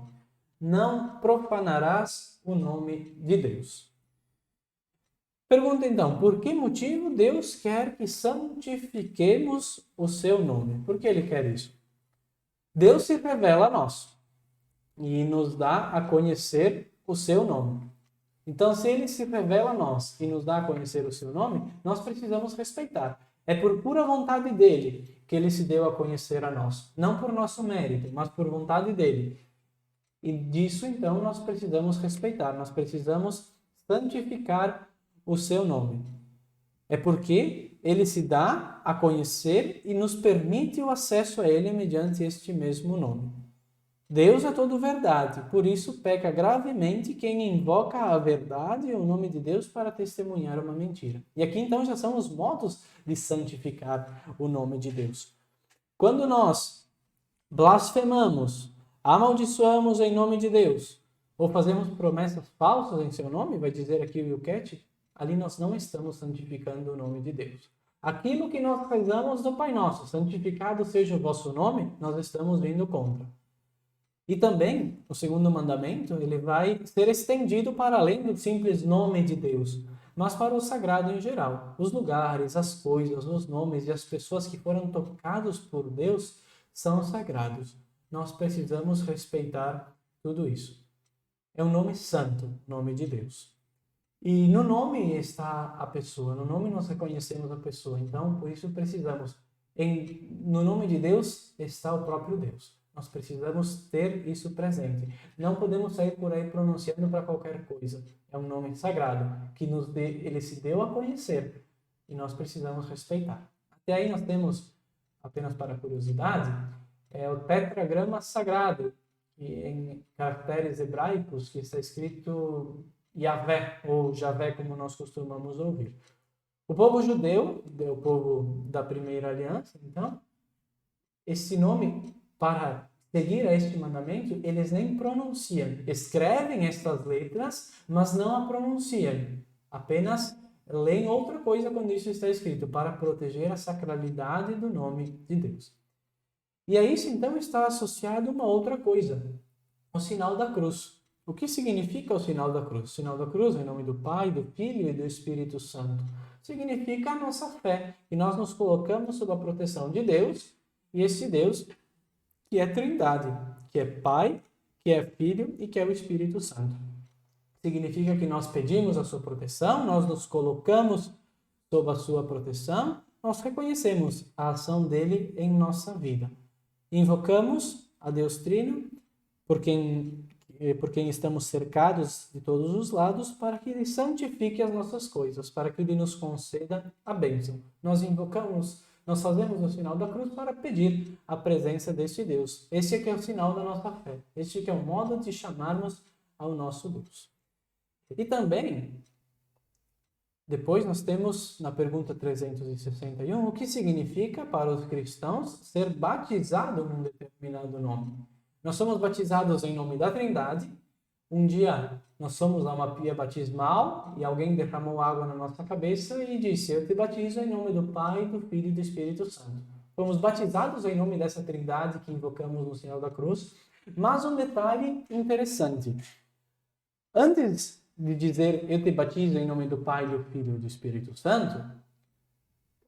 Não profanarás o nome de Deus. Pergunta então, por que motivo Deus quer que santifiquemos o seu nome? Por que ele quer isso? Deus se revela a nós e nos dá a conhecer o seu nome. Então, se ele se revela a nós e nos dá a conhecer o seu nome, nós precisamos respeitar. É por pura vontade dele que ele se deu a conhecer a nós. Não por nosso mérito, mas por vontade dele. E disso, então, nós precisamos respeitar. Nós precisamos santificar o seu nome. É porque ele se dá a conhecer e nos permite o acesso a ele mediante este mesmo nome. Deus é todo verdade, por isso peca gravemente quem invoca a verdade e o nome de Deus para testemunhar uma mentira. E aqui então já são os modos de santificar o nome de Deus. Quando nós blasfemamos, amaldiçoamos em nome de Deus, ou fazemos promessas falsas em seu nome, vai dizer aqui o Yucat, ali nós não estamos santificando o nome de Deus. Aquilo que nós rezamos do Pai Nosso, santificado seja o vosso nome, nós estamos indo contra. E também, o segundo mandamento, ele vai ser estendido para além do simples nome de Deus, mas para o sagrado em geral. Os lugares, as coisas, os nomes e as pessoas que foram tocados por Deus são sagrados. Nós precisamos respeitar tudo isso. É um nome santo, nome de Deus. E no nome está a pessoa, no nome nós reconhecemos a pessoa. Então, por isso precisamos. No nome de Deus está o próprio Deus. Nós precisamos ter isso presente. Não podemos sair por aí pronunciando para qualquer coisa. É um nome sagrado que ele se deu a conhecer e nós precisamos respeitar. Até aí nós temos, apenas para curiosidade, o tetragrama sagrado, que em caracteres hebraicos, que está escrito Yahvé, ou Javé, como nós costumamos ouvir. O povo judeu, o povo da primeira aliança, então, esse nome, para seguir a este mandamento, eles nem pronunciam. Escrevem estas letras, mas não a pronunciam. Apenas leem outra coisa quando isso está escrito, para proteger a sacralidade do nome de Deus. E a isso, então, está associado uma outra coisa, o sinal da cruz. O que significa o sinal da cruz? O sinal da cruz, em nome do Pai, do Filho e do Espírito Santo, significa a nossa fé. E nós nos colocamos sob a proteção de Deus, e esse Deus que é Trindade, que é Pai, que é Filho e que é o Espírito Santo. Significa que nós pedimos a sua proteção, nós nos colocamos sob a sua proteção, nós reconhecemos a ação dele em nossa vida. Invocamos a Deus Trino, por quem estamos cercados de todos os lados, para que Ele santifique as nossas coisas, para que Ele nos conceda a bênção. Nós invocamos, nós fazemos o sinal da cruz para pedir a presença deste Deus. Este é que é o sinal da nossa fé. Este que é o modo de chamarmos ao nosso Deus. E também, depois nós temos na pergunta 361, o que significa para os cristãos ser batizado num determinado nome. Nós somos batizados em nome da Trindade. Um dia nós fomos a uma pia batismal e alguém derramou água na nossa cabeça e disse: eu te batizo em nome do Pai, do Filho e do Espírito Santo. Fomos batizados em nome dessa Trindade que invocamos no sinal da cruz. Mas um detalhe interessante. Antes de dizer eu te batizo em nome do Pai, do Filho e do Espírito Santo,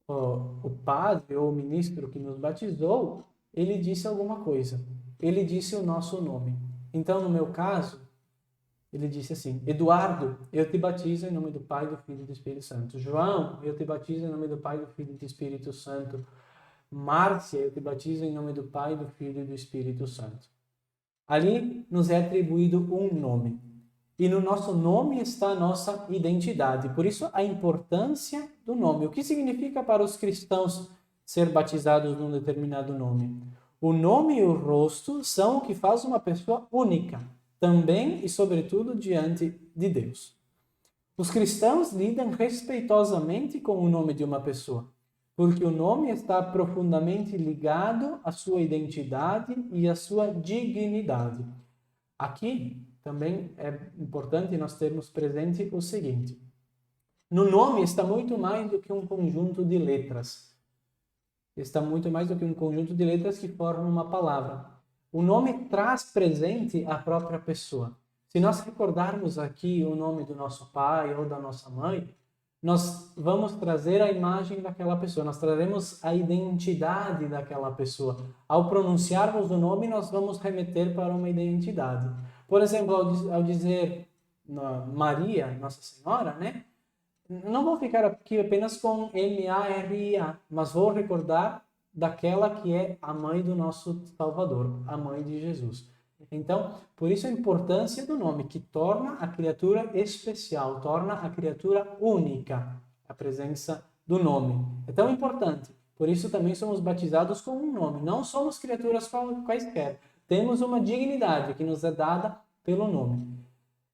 o padre ou o ministro que nos batizou, ele disse alguma coisa. Ele disse o nosso nome. Então, no meu caso, ele disse assim: Eduardo, eu te batizo em nome do Pai, do Filho e do Espírito Santo. João, eu te batizo em nome do Pai, do Filho e do Espírito Santo. Márcia, eu te batizo em nome do Pai, do Filho e do Espírito Santo. Ali nos é atribuído um nome. E no nosso nome está a nossa identidade. Por isso, a importância do nome. O que significa para os cristãos ser batizados num determinado nome? O nome e o rosto são o que faz uma pessoa única, também e sobretudo diante de Deus. Os cristãos lidam respeitosamente com o nome de uma pessoa, porque o nome está profundamente ligado à sua identidade e à sua dignidade. Aqui também é importante nós termos presente o seguinte: no nome está muito mais do que um conjunto de letras. Está muito mais do que um conjunto de letras que formam uma palavra. O nome traz presente a própria pessoa. Se nós recordarmos aqui o nome do nosso pai ou da nossa mãe, nós vamos trazer a imagem daquela pessoa, nós traremos a identidade daquela pessoa. Ao pronunciarmos o nome, nós vamos remeter para uma identidade. Por exemplo, ao dizer Maria, Nossa Senhora, né? Não vou ficar aqui apenas com M-A-R-I-A, mas vou recordar daquela que é a mãe do nosso Salvador, a mãe de Jesus. Então, por isso a importância do nome, que torna a criatura especial, torna a criatura única, a presença do nome. É tão importante. Por isso também somos batizados com um nome. Não somos criaturas quaisquer. Temos uma dignidade que nos é dada pelo nome.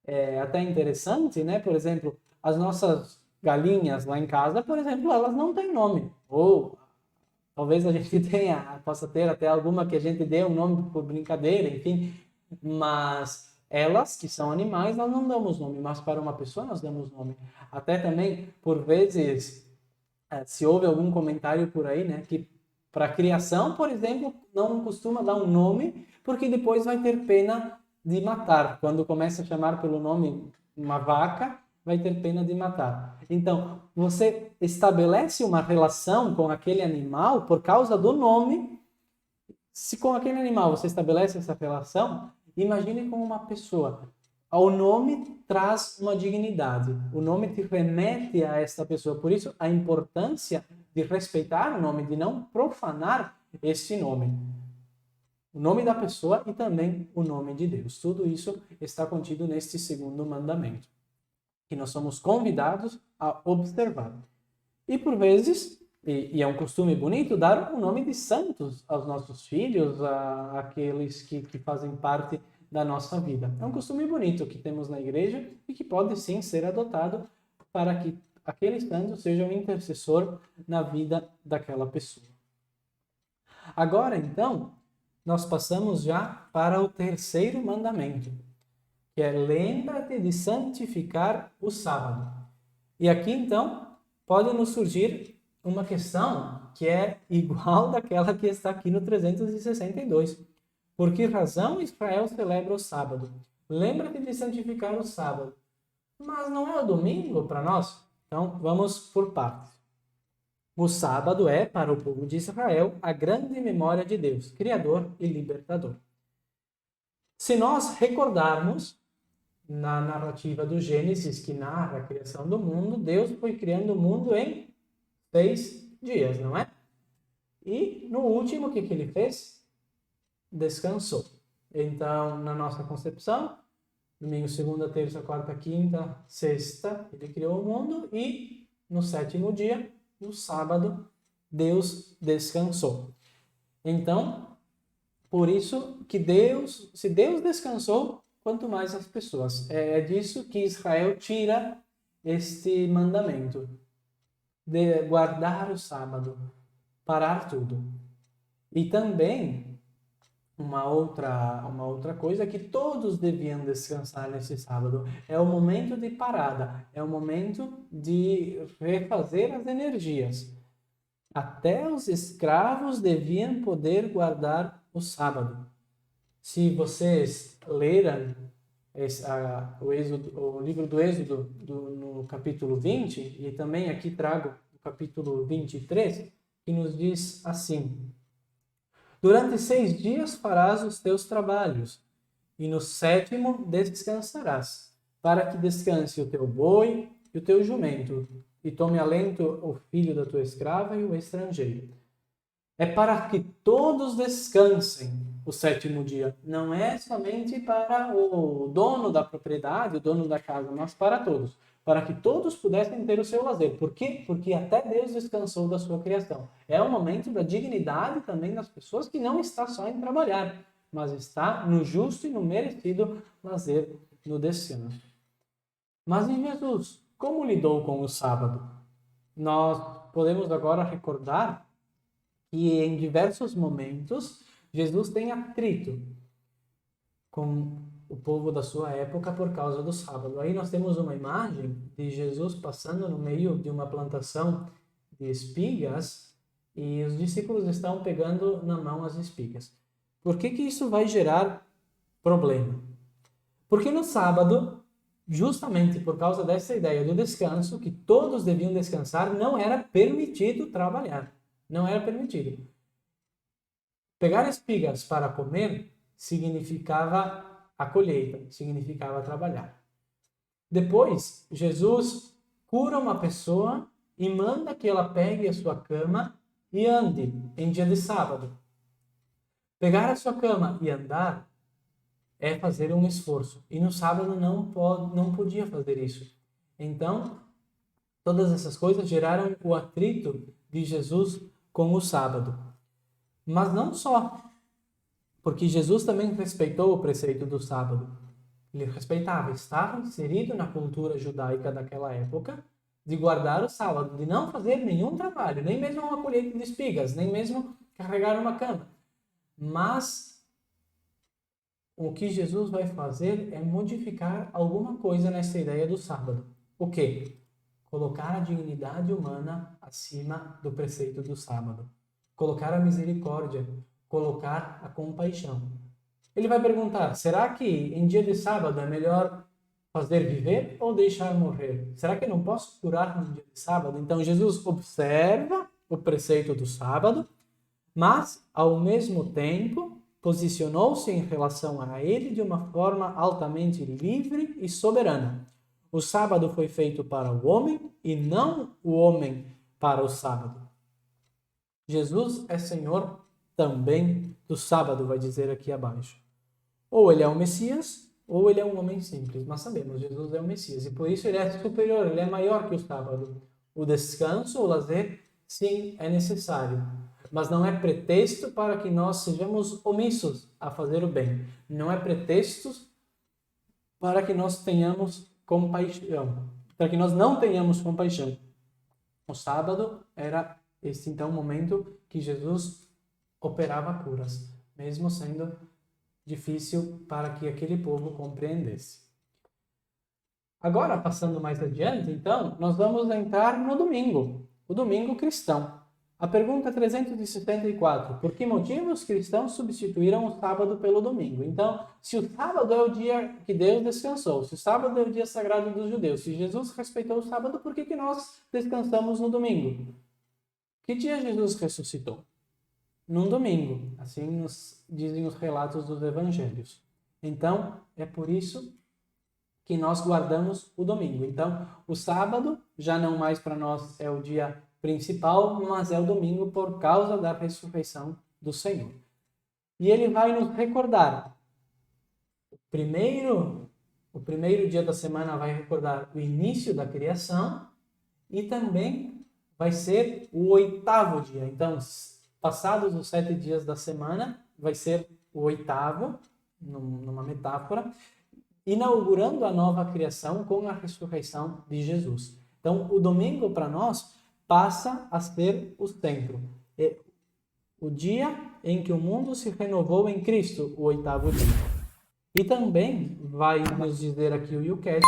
É até interessante, né? Por exemplo, as nossas galinhas lá em casa, por exemplo, elas não têm nome. Ou talvez a gente possa ter até alguma que a gente dê um nome por brincadeira, enfim. Mas elas, que são animais, nós não damos nome. Mas para uma pessoa nós damos nome. Até também, por vezes, se houve algum comentário por aí, né? Que para a criação, por exemplo, não costuma dar um nome, porque depois vai ter pena de matar. Quando começa a chamar pelo nome uma vaca, vai ter pena de matar. Então, você estabelece uma relação com aquele animal por causa do nome. Se com aquele animal você estabelece essa relação, imagine com uma pessoa. O nome traz uma dignidade. O nome te remete a esta pessoa. Por isso, a importância de respeitar o nome, de não profanar este nome. o nome da pessoa e também o nome de Deus. Tudo isso está contido neste segundo mandamento, que nós somos convidados a observar. E por vezes, e é um costume bonito, dar o nome de santos aos nossos filhos, àqueles que fazem parte da nossa vida. É um costume bonito que temos na igreja e que pode sim ser adotado para que aquele santo seja um intercessor na vida daquela pessoa. Agora, então, nós passamos já para o terceiro mandamento, que é lembra-te de santificar o sábado. E aqui, então, pode nos surgir uma questão que é igual daquela que está aqui no 362. Por que razão Israel celebra o sábado? Lembra-te de santificar o sábado. Mas não é o domingo para nós? Então, vamos por partes. O sábado é, para o povo de Israel, a grande memória de Deus, Criador e Libertador. Se nós recordarmos, na narrativa do Gênesis, que narra a criação do mundo, Deus foi criando o mundo em 6 dias, não é? E no último, o que ele fez? Descansou. Então, na nossa concepção, domingo, segunda, terça, quarta, quinta, sexta, ele criou o mundo e no 7º dia, no sábado, Deus descansou. Então, por isso que se Deus descansou, quanto mais as pessoas. É disso que Israel tira este mandamento, de guardar o sábado, parar tudo. E também, uma outra coisa é que todos deviam descansar nesse sábado. É o momento de parada, é o momento de refazer as energias. Até os escravos deviam poder guardar o sábado. Se vocês leram o livro do Êxodo no capítulo 20, e também aqui trago o capítulo 23, que nos diz assim: durante 6 dias farás os teus trabalhos, e no 7º descansarás, para que descanse o teu boi e o teu jumento, e tome alento o filho da tua escrava e o estrangeiro. É para que todos descansem o 7º dia. Não é somente para o dono da propriedade, o dono da casa, mas para todos. Para que todos pudessem ter o seu lazer. Por quê? Porque até Deus descansou da sua criação. É o momento da dignidade também das pessoas, que não está só em trabalhar, mas está no justo e no merecido lazer, no descanso. Mas em Jesus, como lidou com o sábado? Nós podemos agora recordar que em diversos momentos Jesus tem atrito com o povo da sua época por causa do sábado. Aí nós temos uma imagem de Jesus passando no meio de uma plantação de espigas e os discípulos estão pegando na mão as espigas. Por que isso vai gerar problema? Porque no sábado, justamente por causa dessa ideia do descanso, que todos deviam descansar, não era permitido trabalhar. Não era permitido. Pegar espigas para comer significava a colheita, significava trabalhar. Depois, Jesus cura uma pessoa e manda que ela pegue a sua cama e ande em dia de sábado. Pegar a sua cama e andar é fazer um esforço. E no sábado não podia fazer isso. Então, todas essas coisas geraram o atrito de Jesus com o sábado. Mas não só, porque Jesus também respeitou o preceito do sábado. Ele respeitava, estava inserido na cultura judaica daquela época, de guardar o sábado, de não fazer nenhum trabalho, nem mesmo uma colheita de espigas, nem mesmo carregar uma cama. Mas o que Jesus vai fazer é modificar alguma coisa nessa ideia do sábado. O quê? Colocar a dignidade humana acima do preceito do sábado. Colocar a misericórdia, colocar a compaixão. Ele vai perguntar, será que em dia de sábado é melhor fazer viver ou deixar morrer? Será que eu não posso curar no dia de sábado? Então Jesus observa o preceito do sábado, mas ao mesmo tempo posicionou-se em relação a ele de uma forma altamente livre e soberana. O sábado foi feito para o homem e não o homem para o sábado. Jesus é Senhor também do sábado, vai dizer aqui abaixo. Ou ele é o Messias, ou ele é um homem simples. Mas sabemos, Jesus é o Messias, e por isso ele é superior, ele é maior que o sábado. O descanso, o lazer, sim, é necessário. Mas não é pretexto para que nós sejamos omissos a fazer o bem. Não é pretexto para que nós tenhamos compaixão. Para que nós não tenhamos compaixão. O sábado era esse, então, momento que Jesus operava curas, mesmo sendo difícil para que aquele povo compreendesse. Agora, passando mais adiante, então, nós vamos entrar no domingo, o domingo cristão. A pergunta 364, por que motivo os cristãos substituíram o sábado pelo domingo? Então, se o sábado é o dia que Deus descansou, se o sábado é o dia sagrado dos judeus, se Jesus respeitou o sábado, por que nós descansamos no domingo? Que dia Jesus ressuscitou? Num domingo, assim nos dizem os relatos dos evangelhos. Então, é por isso que nós guardamos o domingo. Então, o sábado já não mais para nós é o dia principal, mas é o domingo por causa da ressurreição do Senhor. E ele vai nos recordar. O primeiro dia da semana vai recordar o início da criação e também vai ser o 8º dia. Então, passados os 7 dias da semana, vai ser o 8º, numa metáfora, inaugurando a nova criação com a ressurreição de Jesus. Então, o domingo para nós passa a ser o centro. É o dia em que o mundo se renovou em Cristo, o 8º dia. E também vai nos dizer aqui o Yucat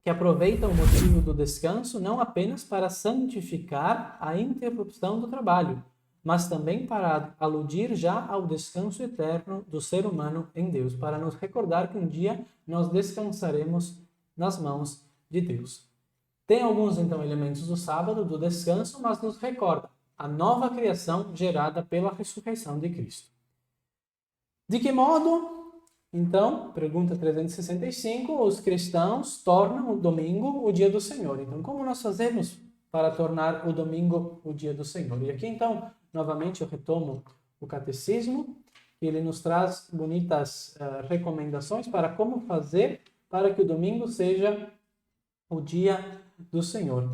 que aproveita o motivo do descanso não apenas para santificar a interrupção do trabalho, mas também para aludir já ao descanso eterno do ser humano em Deus, para nos recordar que um dia nós descansaremos nas mãos de Deus. Tem alguns, então, elementos do sábado, do descanso, mas nos recorda a nova criação gerada pela ressurreição de Cristo. De que modo, então, pergunta 365, os cristãos tornam o domingo o dia do Senhor. Então, como nós fazemos para tornar o domingo o dia do Senhor? E aqui, então, novamente eu retomo o catecismo, que ele nos traz bonitas recomendações para como fazer para que o domingo seja o dia do Senhor.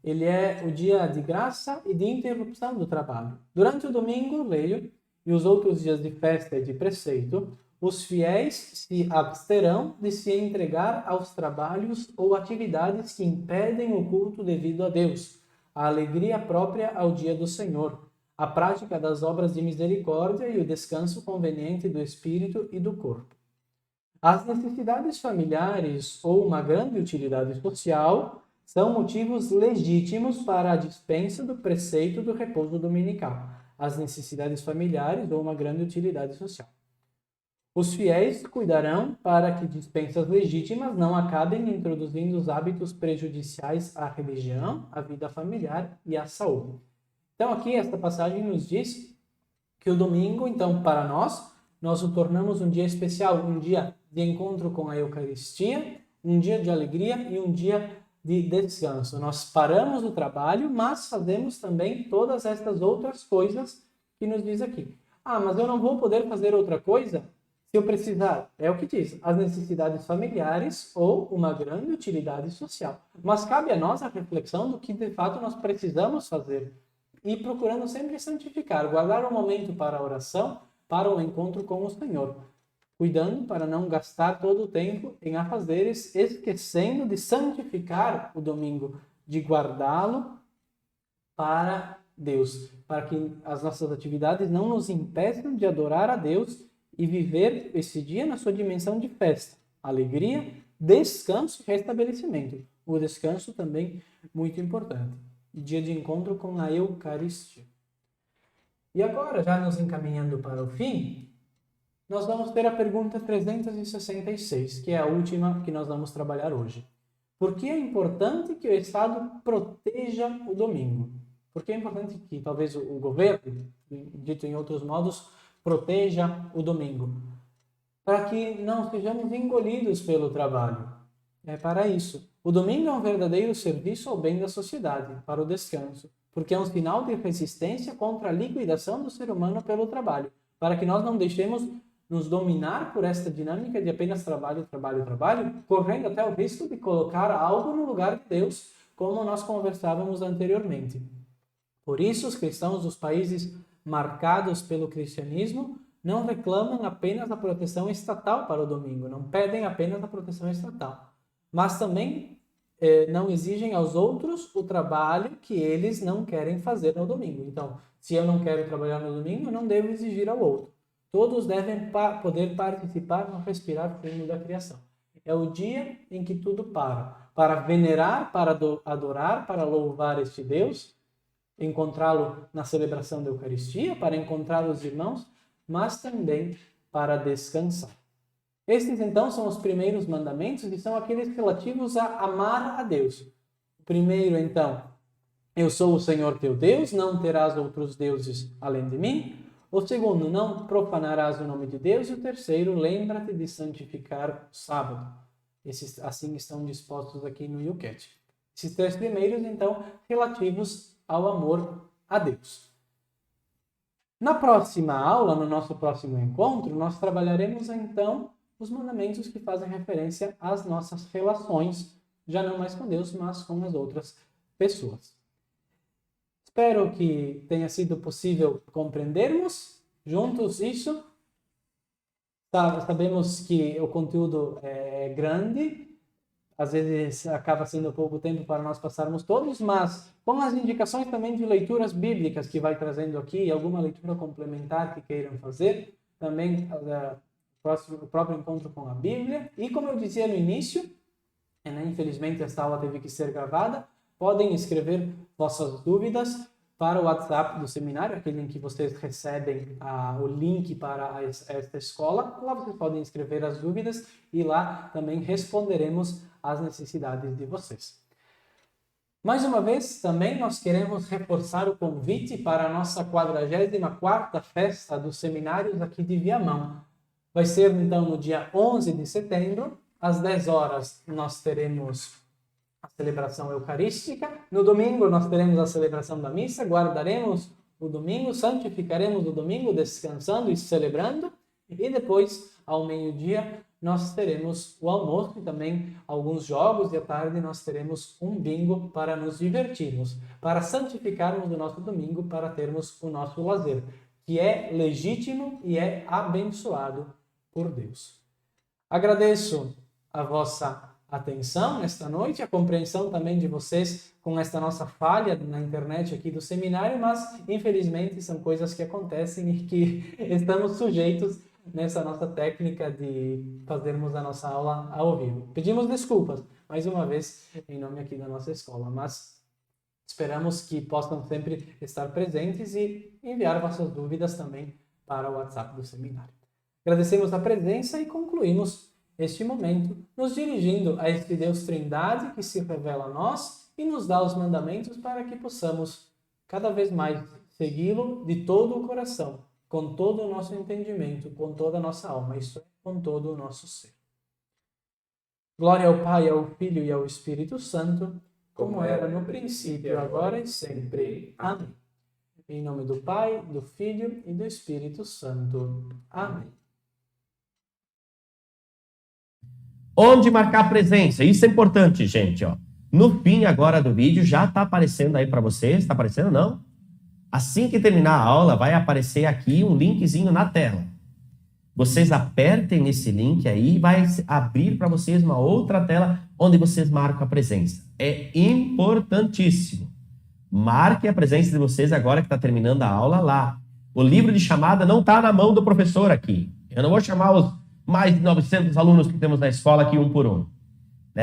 Ele é o dia de graça e de interrupção do trabalho. Durante o domingo, leio, e os outros dias de festa e de preceito, os fiéis se absterão de se entregar aos trabalhos ou atividades que impedem o culto devido a Deus, a alegria própria ao dia do Senhor, a prática das obras de misericórdia e o descanso conveniente do espírito e do corpo. As necessidades familiares ou uma grande utilidade social são motivos legítimos para a dispensa do preceito do repouso dominical. As necessidades familiares ou uma grande utilidade social. Os fiéis cuidarão para que dispensas legítimas não acabem introduzindo os hábitos prejudiciais à religião, à vida familiar e à saúde. Então aqui esta passagem nos diz que o domingo, então, para nós o tornamos um dia especial, um dia de encontro com a Eucaristia, um dia de alegria e um dia de descanso. Nós paramos o trabalho, mas fazemos também todas estas outras coisas que nos diz aqui. Ah, mas eu não vou poder fazer outra coisa se eu precisar. É o que diz, as necessidades familiares ou uma grande utilidade social. Mas cabe a nós a reflexão do que de fato nós precisamos fazer e procurando sempre santificar, guardar um momento para a oração, para o encontro com o Senhor, cuidando para não gastar todo o tempo em afazeres, esquecendo de santificar o domingo, de guardá-lo para Deus, para que as nossas atividades não nos impeçam de adorar a Deus e viver esse dia na sua dimensão de festa, alegria, descanso e restabelecimento. O descanso também muito importante. Dia de encontro com a Eucaristia. E agora, já nos encaminhando para o fim, nós vamos ter a pergunta 366, que é a última que nós vamos trabalhar hoje. Por que é importante que o Estado proteja o domingo? Por que é importante que talvez o governo, dito em outros modos, proteja o domingo? Para que não sejamos engolidos pelo trabalho. é para isso. O domingo é um verdadeiro serviço ao bem da sociedade, para o descanso, porque é um sinal de resistência contra a liquidação do ser humano pelo trabalho, para que nós não deixemos nos dominar por esta dinâmica de apenas trabalho, trabalho, trabalho, correndo até o risco de colocar algo no lugar de Deus, como nós conversávamos anteriormente. Por isso, os cristãos dos países marcados pelo cristianismo não reclamam apenas a proteção estatal para o domingo, não pedem apenas a proteção estatal, mas também não exigem aos outros o trabalho que eles não querem fazer no domingo. Então, se eu não quero trabalhar no domingo, eu não devo exigir ao outro. Todos devem poder participar no respirar fundo da criação. É o dia em que tudo para venerar, para adorar, para louvar este Deus, encontrá-lo na celebração da Eucaristia, para encontrar os irmãos, mas também para descansar. Estes, então, são os primeiros mandamentos e são aqueles relativos a amar a Deus. O primeiro, então, eu sou o Senhor teu Deus, não terás outros deuses além de mim. O segundo, não profanarás o nome de Deus. E o terceiro, lembra-te de santificar o sábado. Esses, assim, estão dispostos aqui no Yucat. Esses três primeiros, então, relativos ao amor a Deus. Na próxima aula, no nosso próximo encontro, nós trabalharemos, então, os mandamentos que fazem referência às nossas relações, já não mais com Deus, mas com as outras pessoas. Espero que tenha sido possível compreendermos juntos isso. Sabemos que o conteúdo é grande, às vezes acaba sendo pouco tempo para nós passarmos todos, mas com as indicações também de leituras bíblicas que vai trazendo aqui, alguma leitura complementar que queiram fazer, também o próprio encontro com a Bíblia. E como eu dizia no início, infelizmente esta aula teve que ser gravada, podem escrever vossas dúvidas para o WhatsApp do seminário, aquele em que vocês recebem o link para esta escola. Lá vocês podem escrever as dúvidas e lá também responderemos às necessidades de vocês. Mais uma vez, também nós queremos reforçar o convite para a nossa 44ª festa dos seminários aqui de Viamão. Vai ser, então, no dia 11 de setembro, às 10 horas, nós teremos a celebração eucarística. No domingo, nós teremos a celebração da missa, guardaremos o domingo, santificaremos o domingo, descansando e celebrando. E depois, ao meio-dia, nós teremos o almoço e também alguns jogos, e à tarde nós teremos um bingo para nos divertirmos, para santificarmos o nosso domingo, para termos o nosso lazer, que é legítimo e é abençoado por Deus. Agradeço a vossa atenção nesta noite, a compreensão também de vocês com esta nossa falha na internet aqui do seminário, mas infelizmente são coisas que acontecem e que estamos sujeitos nessa nossa técnica de fazermos a nossa aula ao vivo. Pedimos desculpas, mais uma vez, em nome aqui da nossa escola, mas esperamos que possam sempre estar presentes e enviar vossas dúvidas também para o WhatsApp do seminário. Agradecemos a presença e concluímos este momento nos dirigindo a este Deus Trindade que se revela a nós e nos dá os mandamentos para que possamos cada vez mais segui-lo de todo o coração, com todo o nosso entendimento, com toda a nossa alma, isso é, com todo o nosso ser. Glória ao Pai, ao Filho e ao Espírito Santo, como era no princípio, agora e sempre. Amém. Em nome do Pai, do Filho e do Espírito Santo. Amém. Onde marcar presença? Isso é importante, gente. Ó. No fim agora do vídeo já está aparecendo aí para vocês. Está aparecendo, não? Assim que terminar a aula, vai aparecer aqui um linkzinho na tela. Vocês apertem nesse link aí e vai abrir para vocês uma outra tela onde vocês marcam a presença. É importantíssimo. Marquem a presença de vocês agora que está terminando a aula lá. O livro de chamada não está na mão do professor aqui. Eu não vou chamar os mais de 900 alunos que temos na escola aqui um por um.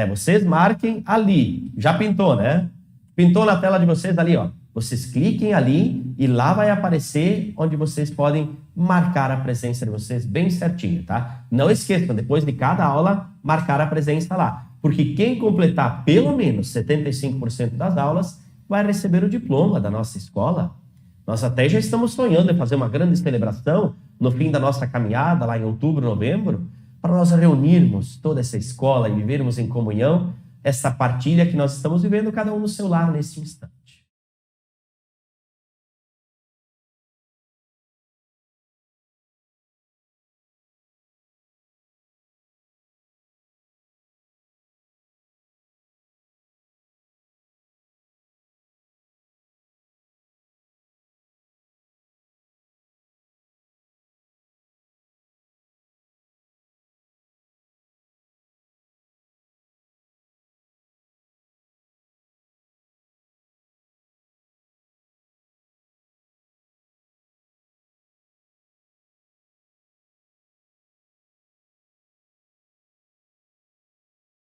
Vocês marquem ali. Já pintou, né? Pintou na tela de vocês ali, ó. Vocês cliquem ali e lá vai aparecer onde vocês podem marcar a presença de vocês bem certinho, tá? Não esqueçam, depois de cada aula, marcar a presença lá. Porque quem completar pelo menos 75% das aulas vai receber o diploma da nossa escola. Nós até já estamos sonhando em fazer uma grande celebração no fim da nossa caminhada, lá em outubro, novembro, para nós reunirmos toda essa escola e vivermos em comunhão essa partilha que nós estamos vivendo, cada um no seu lar nesse instante.